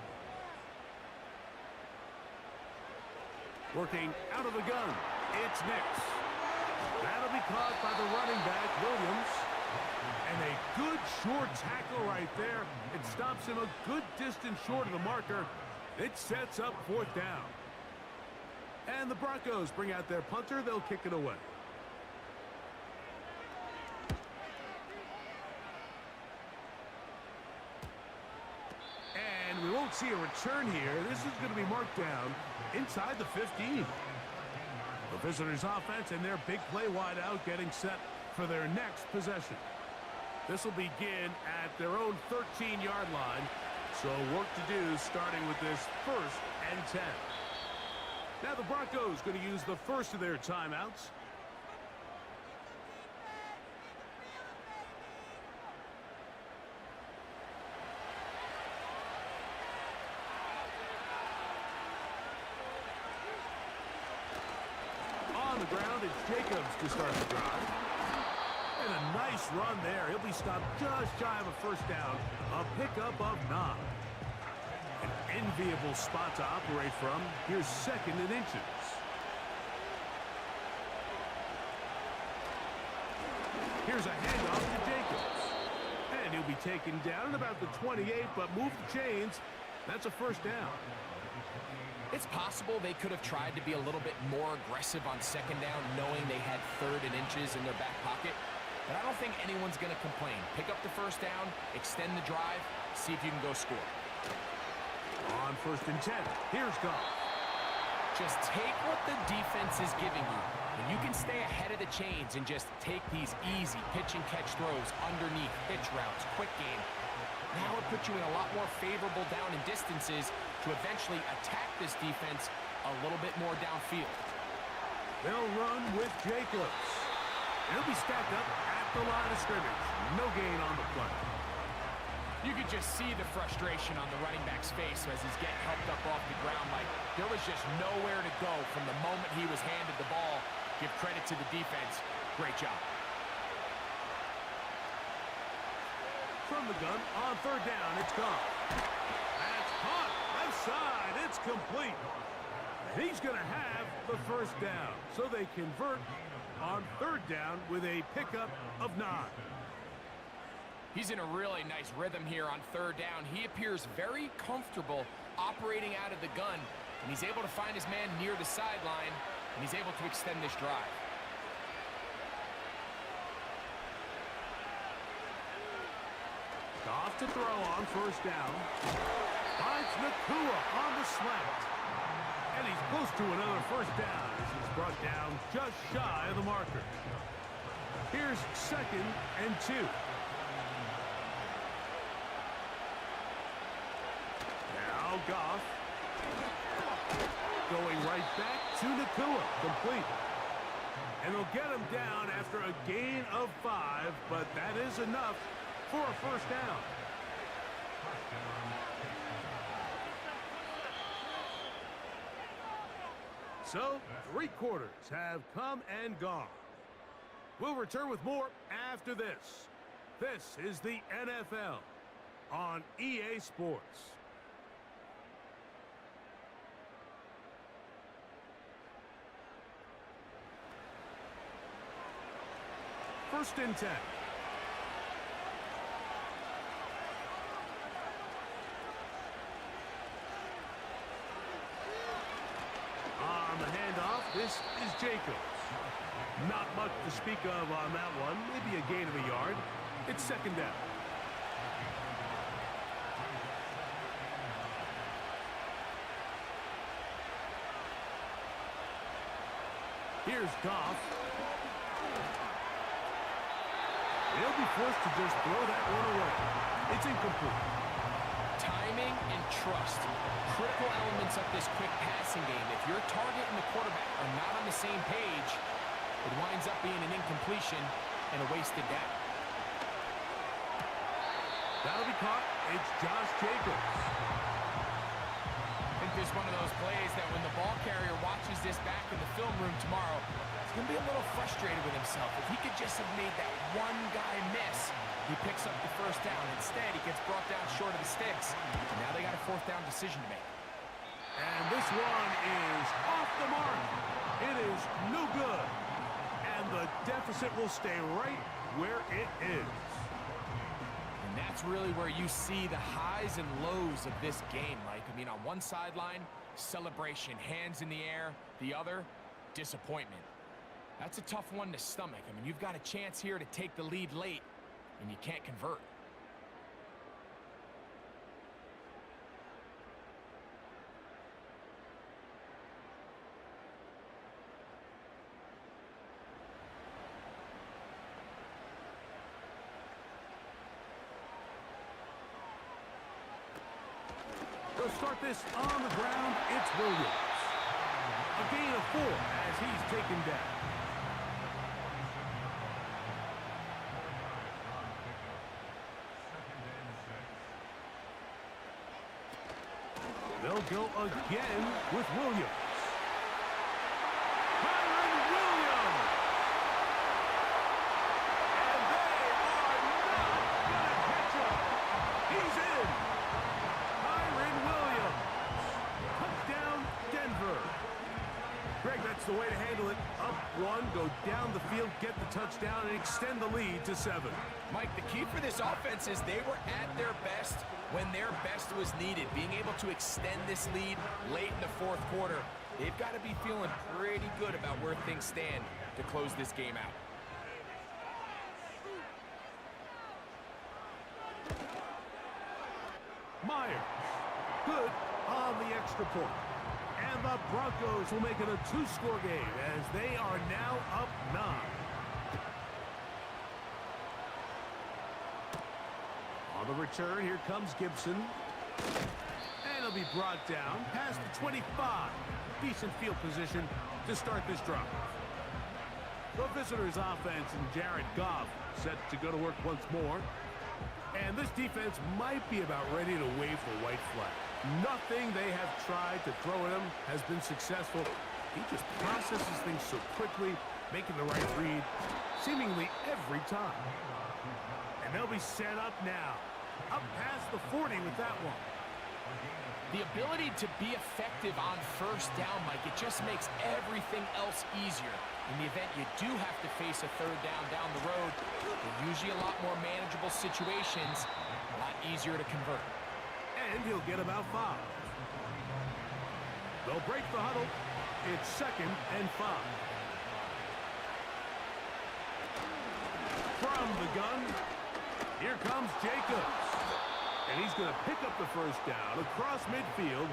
Working out of the gun. It's Nix. That'll be caught by the running back, Williams. And a good short tackle right there. It stops him a good distance short of the marker. It sets up 4th down. And the Broncos bring out their punter. They'll kick it away. And we won't see a return here. This is going to be marked down inside the 15. The visitors' offense and their big play wideout getting set for their next possession. This will begin at their own 13-yard line. So work to do starting with this 1st and 10. Now the Broncos going to use the first of their timeouts. On the ground, it's Jacobs to start the drive. And a nice run there. He'll be stopped just shy of a 1st down. A pickup of 9. An enviable spot to operate from. Here's 2nd and inches. Here's a handoff to Jacobs. And he'll be taken down at about the 28, but move the chains. That's a 1st down. It's possible they could have tried to be a little bit more aggressive on 2nd down, knowing they had 3rd and inches in their back pocket. But I don't think anyone's going to complain. Pick up the 1st down, extend the drive, see if you can go score. On 1st and 10, here's Goff. Just take what the defense is giving you. And you can stay ahead of the chains and just take these easy pitch and catch throws underneath, pitch routes, quick game. Now it puts you in a lot more favorable down and distances to eventually attack this defense a little bit more downfield. They'll run with Jacobs. He'll be stacked up at the line of scrimmage. No gain on the play. You could just see the frustration on the running back's face as he's getting helped up off the ground. Like there was just nowhere to go from the moment he was handed the ball. Give credit to the defense. Great job. From the gun, on 3rd down, it's gone. That's caught. Left side, it's complete. He's going to have the 1st down. So they convert on 3rd down with a pickup of 9. He's in a really nice rhythm here on 3rd down. He appears very comfortable operating out of the gun, and he's able to find his man near the sideline, and he's able to extend this drive. Off to throw on 1st down. Finds Nakua on the slant. And he's close to another 1st down as he's brought down just shy of the marker. Here's 2nd and 2. Now Goff. Going right back to Nakua. Complete. And they'll get him down after a gain of 5, but that is enough for a 1st down. So, 3 quarters have come and gone. We'll return with more after this. This is the NFL on EA Sports. First and 10. On the handoff, this is Jacobs. Not much to speak of on that one. Maybe a gain of a yard. It's second down. Here's Goff. They'll be forced to just throw that one away. It's incomplete. Timing and trust. Critical elements of this quick passing game. If your target and the quarterback are not on the same page, it winds up being an incompletion and a wasted down. That'll be caught. It's Josh Jacobs. I think this is one of those plays that when the ball carrier watches this back in the film room tomorrow, he's going to be a little frustrated with himself. If he could just have made that one guy miss, he picks up the first down. Instead, he gets brought down short of the sticks. And now they got a fourth down decision to make. And this one is off the mark. It is no good. And the deficit will stay right where it is. And that's really where you see the highs and lows of this game, Mike. I mean, on one sideline, celebration, hands in the air. The other, disappointment. That's a tough one to stomach. I mean, you've got a chance here to take the lead late, and you can't convert. They'll start this on the ground. It's Williams. A gain of 4 as he's taken down. They'll go again with Williams. The way to handle it. Up one, go down the field, get the touchdown, and extend the lead to 7. Mike, the key for this offense is they were at their best when their best was needed. Being able to extend this lead late in the fourth quarter, they've got to be feeling pretty good about where things stand to close this game out. Myers, good on the extra point. And the Broncos will make it a 2-score game as they are now up 9. On the return, here comes Gibson. And he'll be brought down past the 25. Decent field position to start this drive. The visitors' offense and Jared Goff set to go to work once more. And this defense might be about ready to wave the white flag. Nothing they have tried to throw at him has been successful. He just processes things so quickly, making the right read seemingly every time. And they'll be set up now. Up past the 40 with that one. The ability to be effective on first down, Mike, it just makes everything else easier. In the event you do have to face a third down the road, they're usually a lot more manageable situations, a lot easier to convert. And he'll get about 5. They'll break the huddle. It's 2nd and 5. From the gun, here comes Jacobs. And he's going to pick up the first down across midfield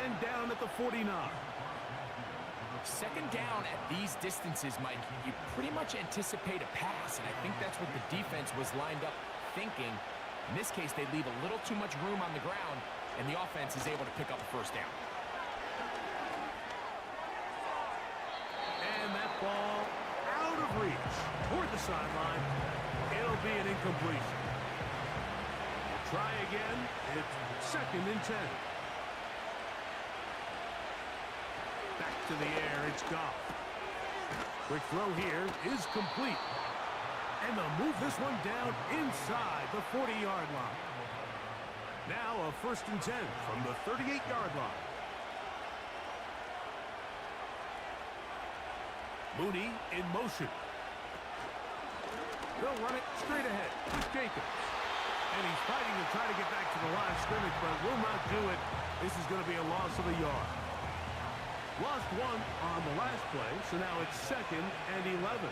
and down at the 49. Second down at these distances, Mike, you pretty much anticipate a pass, and I think that's what the defense was lined up thinking. In this case, they leave a little too much room on the ground, and the offense is able to pick up a first down. And that ball out of reach toward the sideline. It'll be an incompletion. We'll try again. It's 2nd and 10. Back to the air, it's Goff. Quick throw here is complete. And they'll move this one down inside the 40-yard line. Now a 1st and 10 from the 38-yard line. Mooney in motion. They'll run it straight ahead with Jacobs. And he's fighting to try to get back to the line of scrimmage, but will not do it. This is going to be a loss of a yard. Lost one on the last play, so now it's 2nd and 11.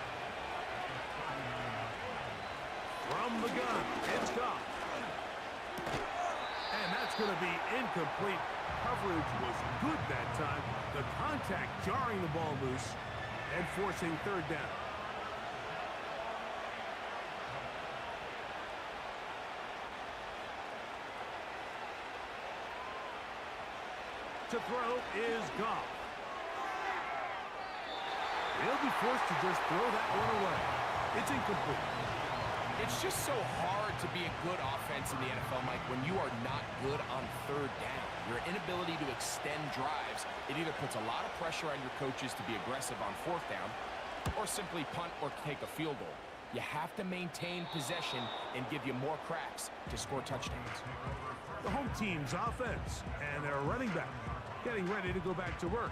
From the gun, it's Goff. And that's going to be incomplete. Coverage was good that time. The contact jarring the ball loose and forcing 3rd down. To throw is Goff. He'll be forced to just throw that one away. It's incomplete. It's just so hard to be a good offense in the NFL, Mike, when you are not good on 3rd down. Your inability to extend drives, it either puts a lot of pressure on your coaches to be aggressive on 4th down or simply punt or take a field goal. You have to maintain possession and give you more cracks to score touchdowns. The home team's offense and their running back getting ready to go back to work.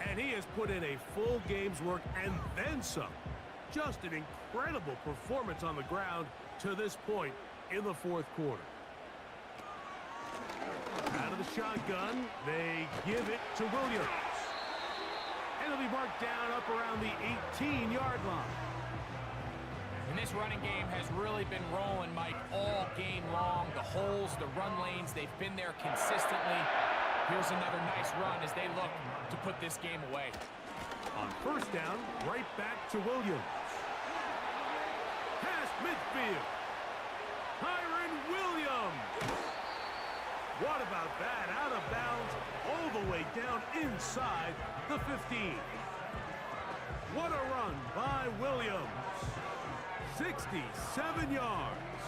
And he has put in a full game's work and then some. Just an incredible performance on the ground to this point in the 4th quarter. Out of the shotgun, they give it to Williams. And it'll be marked down up around the 18-yard line. And this running game has really been rolling, Mike, all game long. The holes, the run lanes, they've been there consistently. Here's another nice run as they look to put this game away. On 1st down, right back to Williams. Past midfield. Kyron Williams. What about that? Out of bounds all the way down inside the 15. What a run by Williams. 67 yards.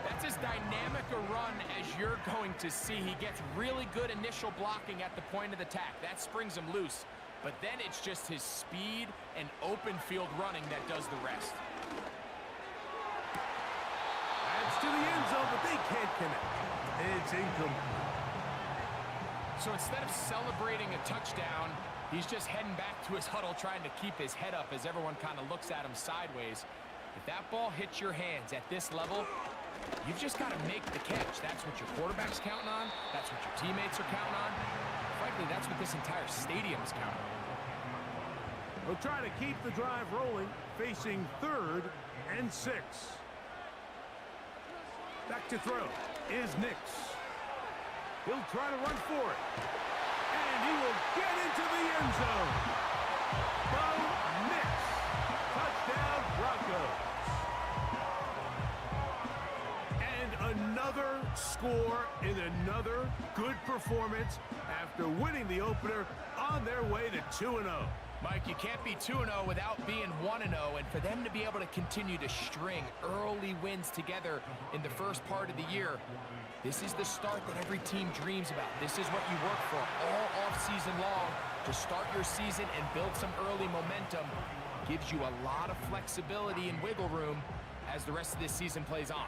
That's as dynamic a run as you're going to see. He gets really good initial blocking at the point of attack. That springs him loose. But then it's just his speed and open field running that does the rest. Adds to the end zone, but they can't connect. It's incomplete. So instead of celebrating a touchdown, he's just heading back to his huddle trying to keep his head up as everyone kind of looks at him sideways. If that ball hits your hands at this level, you've just got to make the catch. That's what your quarterback's counting on. That's what your teammates are counting on. Frankly, that's what this entire stadium is counting on. They'll try to keep the drive rolling, facing 3rd and 6. Back to throw is Nix. He'll try to run for it. And he will get into the end zone. Bo Nix. Touchdown, Broncos. And another score in another good performance after winning the opener on their way to 2-0. Mike, you can't be 2-0 without being 1-0, and for them to be able to continue to string early wins together in the first part of the year, this is the start that every team dreams about. This is what you work for all offseason long to start your season and build some early momentum. Gives you a lot of flexibility and wiggle room as the rest of this season plays on.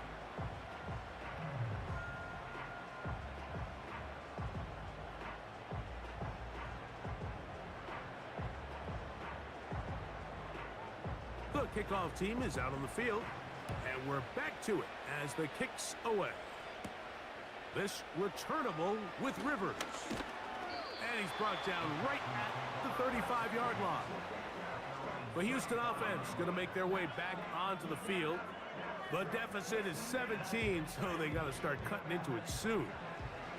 The kickoff team is out on the field, and we're back to it as the kick's away. This returnable with Rivers. And he's brought down right at the 35-yard line. The Houston offense going to make their way back onto the field. The deficit is 17, so they got to start cutting into it soon.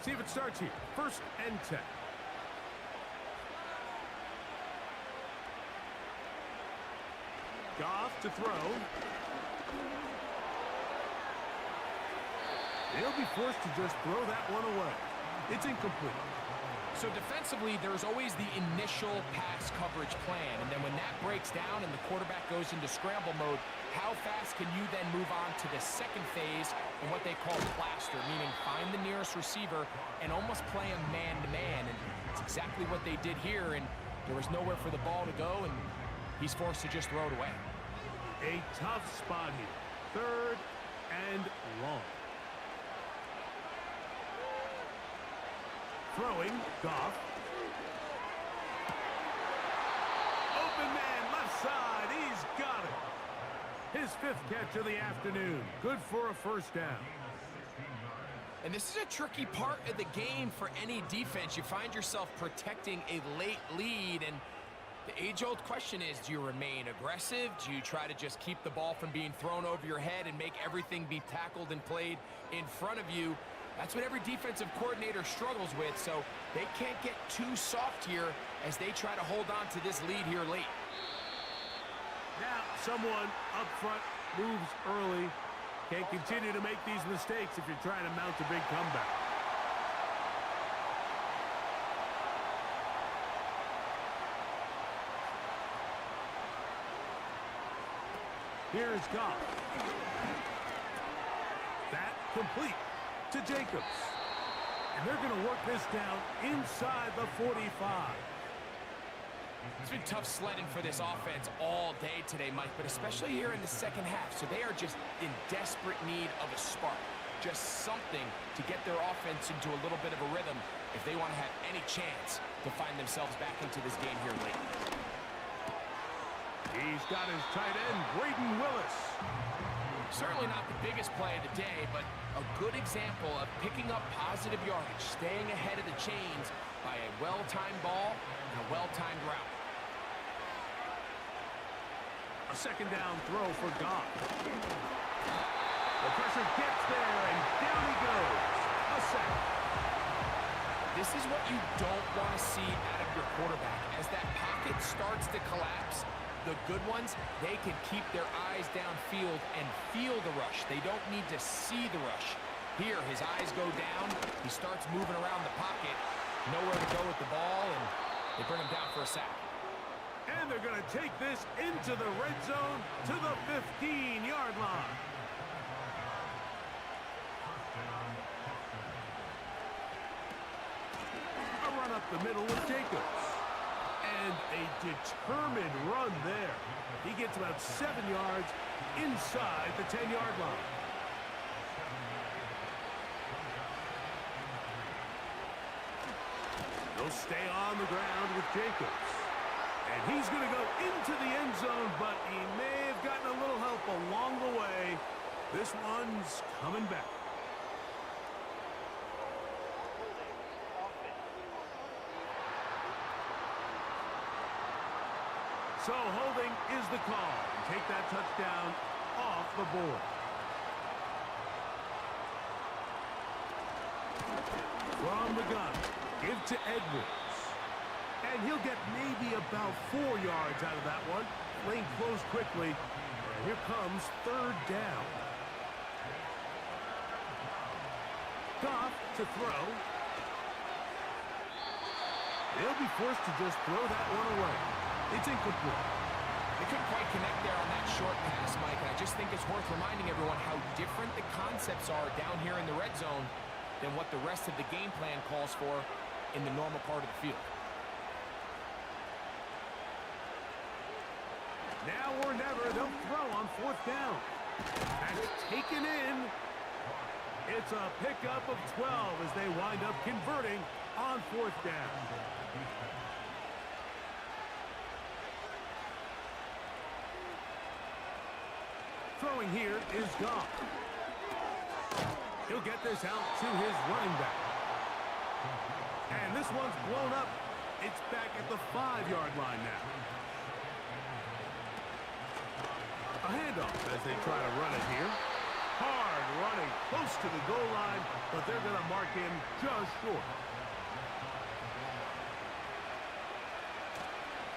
See if it starts here. 1st and 10. Goff to throw. They'll be forced to just throw that one away. It's incomplete. So defensively, there's always the initial pass coverage plan, and then when that breaks down and the quarterback goes into scramble mode, how fast can you then move on to the second phase in what they call plaster, meaning find the nearest receiver and almost play him man-to-man, and it's exactly what they did here, and there was nowhere for the ball to go, and he's forced to just throw it away. A tough spot here. 3rd and long. Throwing, Goff. Open man, left side. He's got it. His 5th catch of the afternoon. Good for a first down. And this is a tricky part of the game for any defense. You find yourself protecting a late lead, and the age-old question is, do you remain aggressive? Do you try to just keep the ball from being thrown over your head and make everything be tackled and played in front of you? That's what every defensive coordinator struggles with, so they can't get too soft here as they try to hold on to this lead here late. Now, someone up front moves early. Can't continue to make these mistakes if you're trying to mount a big comeback. Here's Goff. That complete to Jacobs. And they're going to work this down inside the 45. It's been tough sledding for this offense all day today, Mike, but especially here in the second half. So they are just in desperate need of a spark, just something to get their offense into a little bit of a rhythm if they want to have any chance to find themselves back into this game here late. He's got his tight end, Braden Willis. Certainly not the biggest play of the day, but a good example of picking up positive yardage, staying ahead of the chains by a well-timed ball and a well-timed route. A 2nd down throw for Goff. The pressure gets there, and down he goes. A sack. This is what you don't want to see out of your quarterback. As that pocket starts to collapse, the good ones, they can keep their eyes downfield and feel the rush. They don't need to see the rush. Here, his eyes go down. He starts moving around the pocket. Nowhere to go with the ball, and they bring him down for a sack. And they're going to take this into the red zone to the 15-yard line. A run up the middle with Jacobs. And a determined run there. He gets about 7 yards inside the 10-yard line. They'll stay on the ground with Jacobs. And he's going to go into the end zone, but he may have gotten a little help along the way. This one's coming back. So holding is the call. Take that touchdown off the board. From the gun, give to Edwards. And he'll get maybe about 4 yards out of that one. Lane closed quickly. And here comes 3rd down. Goff to throw. They'll be forced to just throw that one away. It's incomplete. They couldn't quite connect there on that short pass, Mike, and I just think it's worth reminding everyone how different the concepts are down here in the red zone than what the rest of the game plan calls for in the normal part of the field. Now or never, they'll throw on 4th down. That's taken in. It's a pickup of 12 as they wind up converting on 4th down. Throwing here is Goff. He'll get this out to his running back. And this one's blown up. It's back at the 5-yard line now. A handoff as they try to run it here. Hard running close to the goal line, but they're going to mark him just short.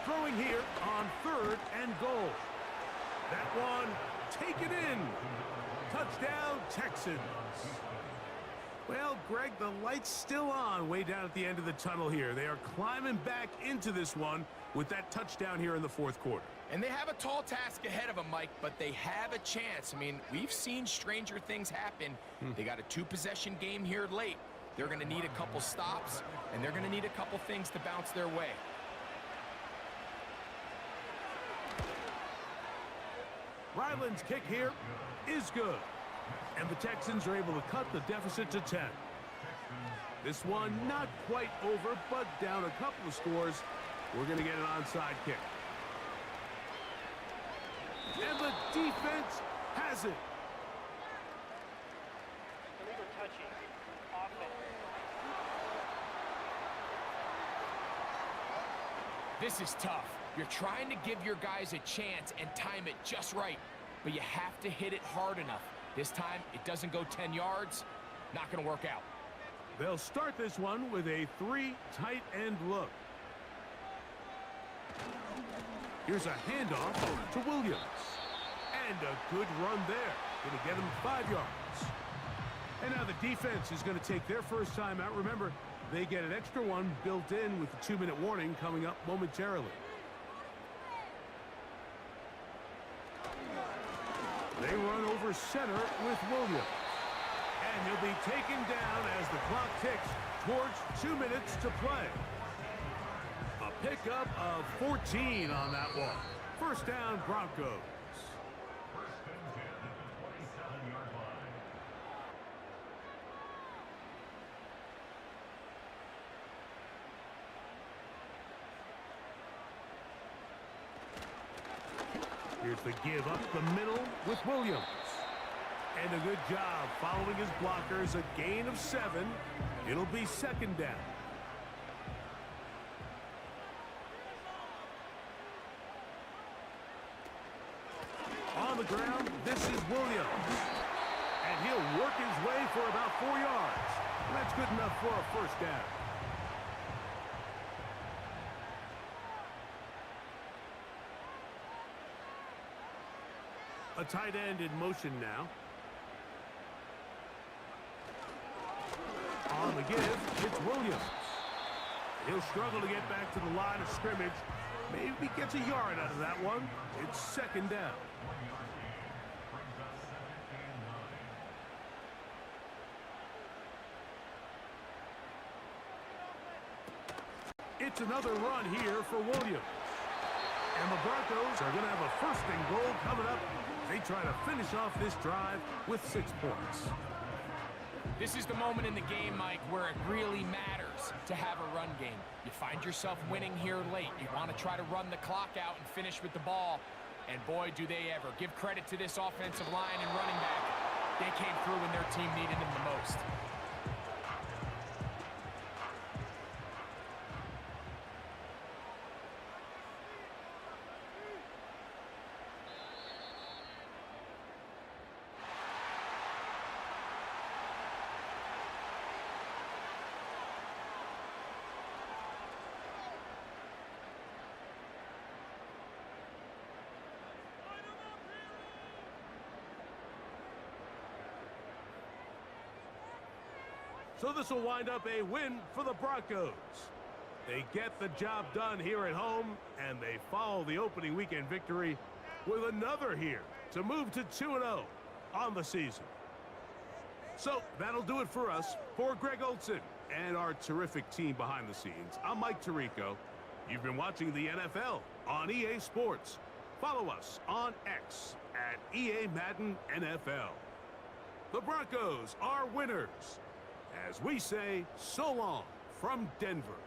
Throwing here on 3rd and goal. That one taken in. Touchdown, Texans. Well, Greg, the light's still on way down at the end of the tunnel here. They are climbing back into this one with that touchdown here in the 4th quarter. And they have a tall task ahead of them, Mike, but they have a chance. I mean, we've seen stranger things happen. They got a 2-possession game here late. They're going to need a couple stops, and they're going to need a couple things to bounce their way. Ryland's kick here is good. And the Texans are able to cut the deficit to 10. This one not quite over, but down a couple of scores. We're going to get an onside kick. And the defense has it. Illegal touching. Offense. This is tough. You're trying to give your guys a chance and time it just right, but you have to hit it hard enough. This time, it doesn't go 10 yards. Not going to work out. They'll start this one with a 3 tight end look. Here's a handoff to Williams. And a good run there. Going to get him 5 yards. And now the defense is going to take their first time out. Remember, they get an extra one built in with the 2-minute warning coming up momentarily. They run over center with Williams. And he'll be taken down as the clock ticks towards 2 minutes to play. A pickup of 14 on that one. First down, Broncos. Here's the give up the middle with Williams. And a good job following his blockers. A gain of 7. It'll be second down. On the ground, this is Williams. And he'll work his way for about 4 yards. And that's good enough for a first down. A tight end in motion now. On the give, it's Williams. He'll struggle to get back to the line of scrimmage. Maybe gets a yard out of that one. It's second down. It's another run here for Williams. And the Broncos are going to have a first and goal coming up. They try to finish off this drive with 6 points. This is the moment in the game, Mike, where it really matters to have a run game. You find yourself winning here late. You want to try to run the clock out and finish with the ball. And boy, do they ever. Give credit to this offensive line and running back. They came through when their team needed them the most. So this will wind up a win for the Broncos. They get the job done here at home, and they follow the opening weekend victory with another here to move to 2-0 on the season. So that'll do it for us. For Greg Olson and our terrific team behind the scenes, I'm Mike Tirico. You've been watching the NFL on EA Sports. Follow us on X at EA Madden NFL. The Broncos are winners. As we say, so long from Denver.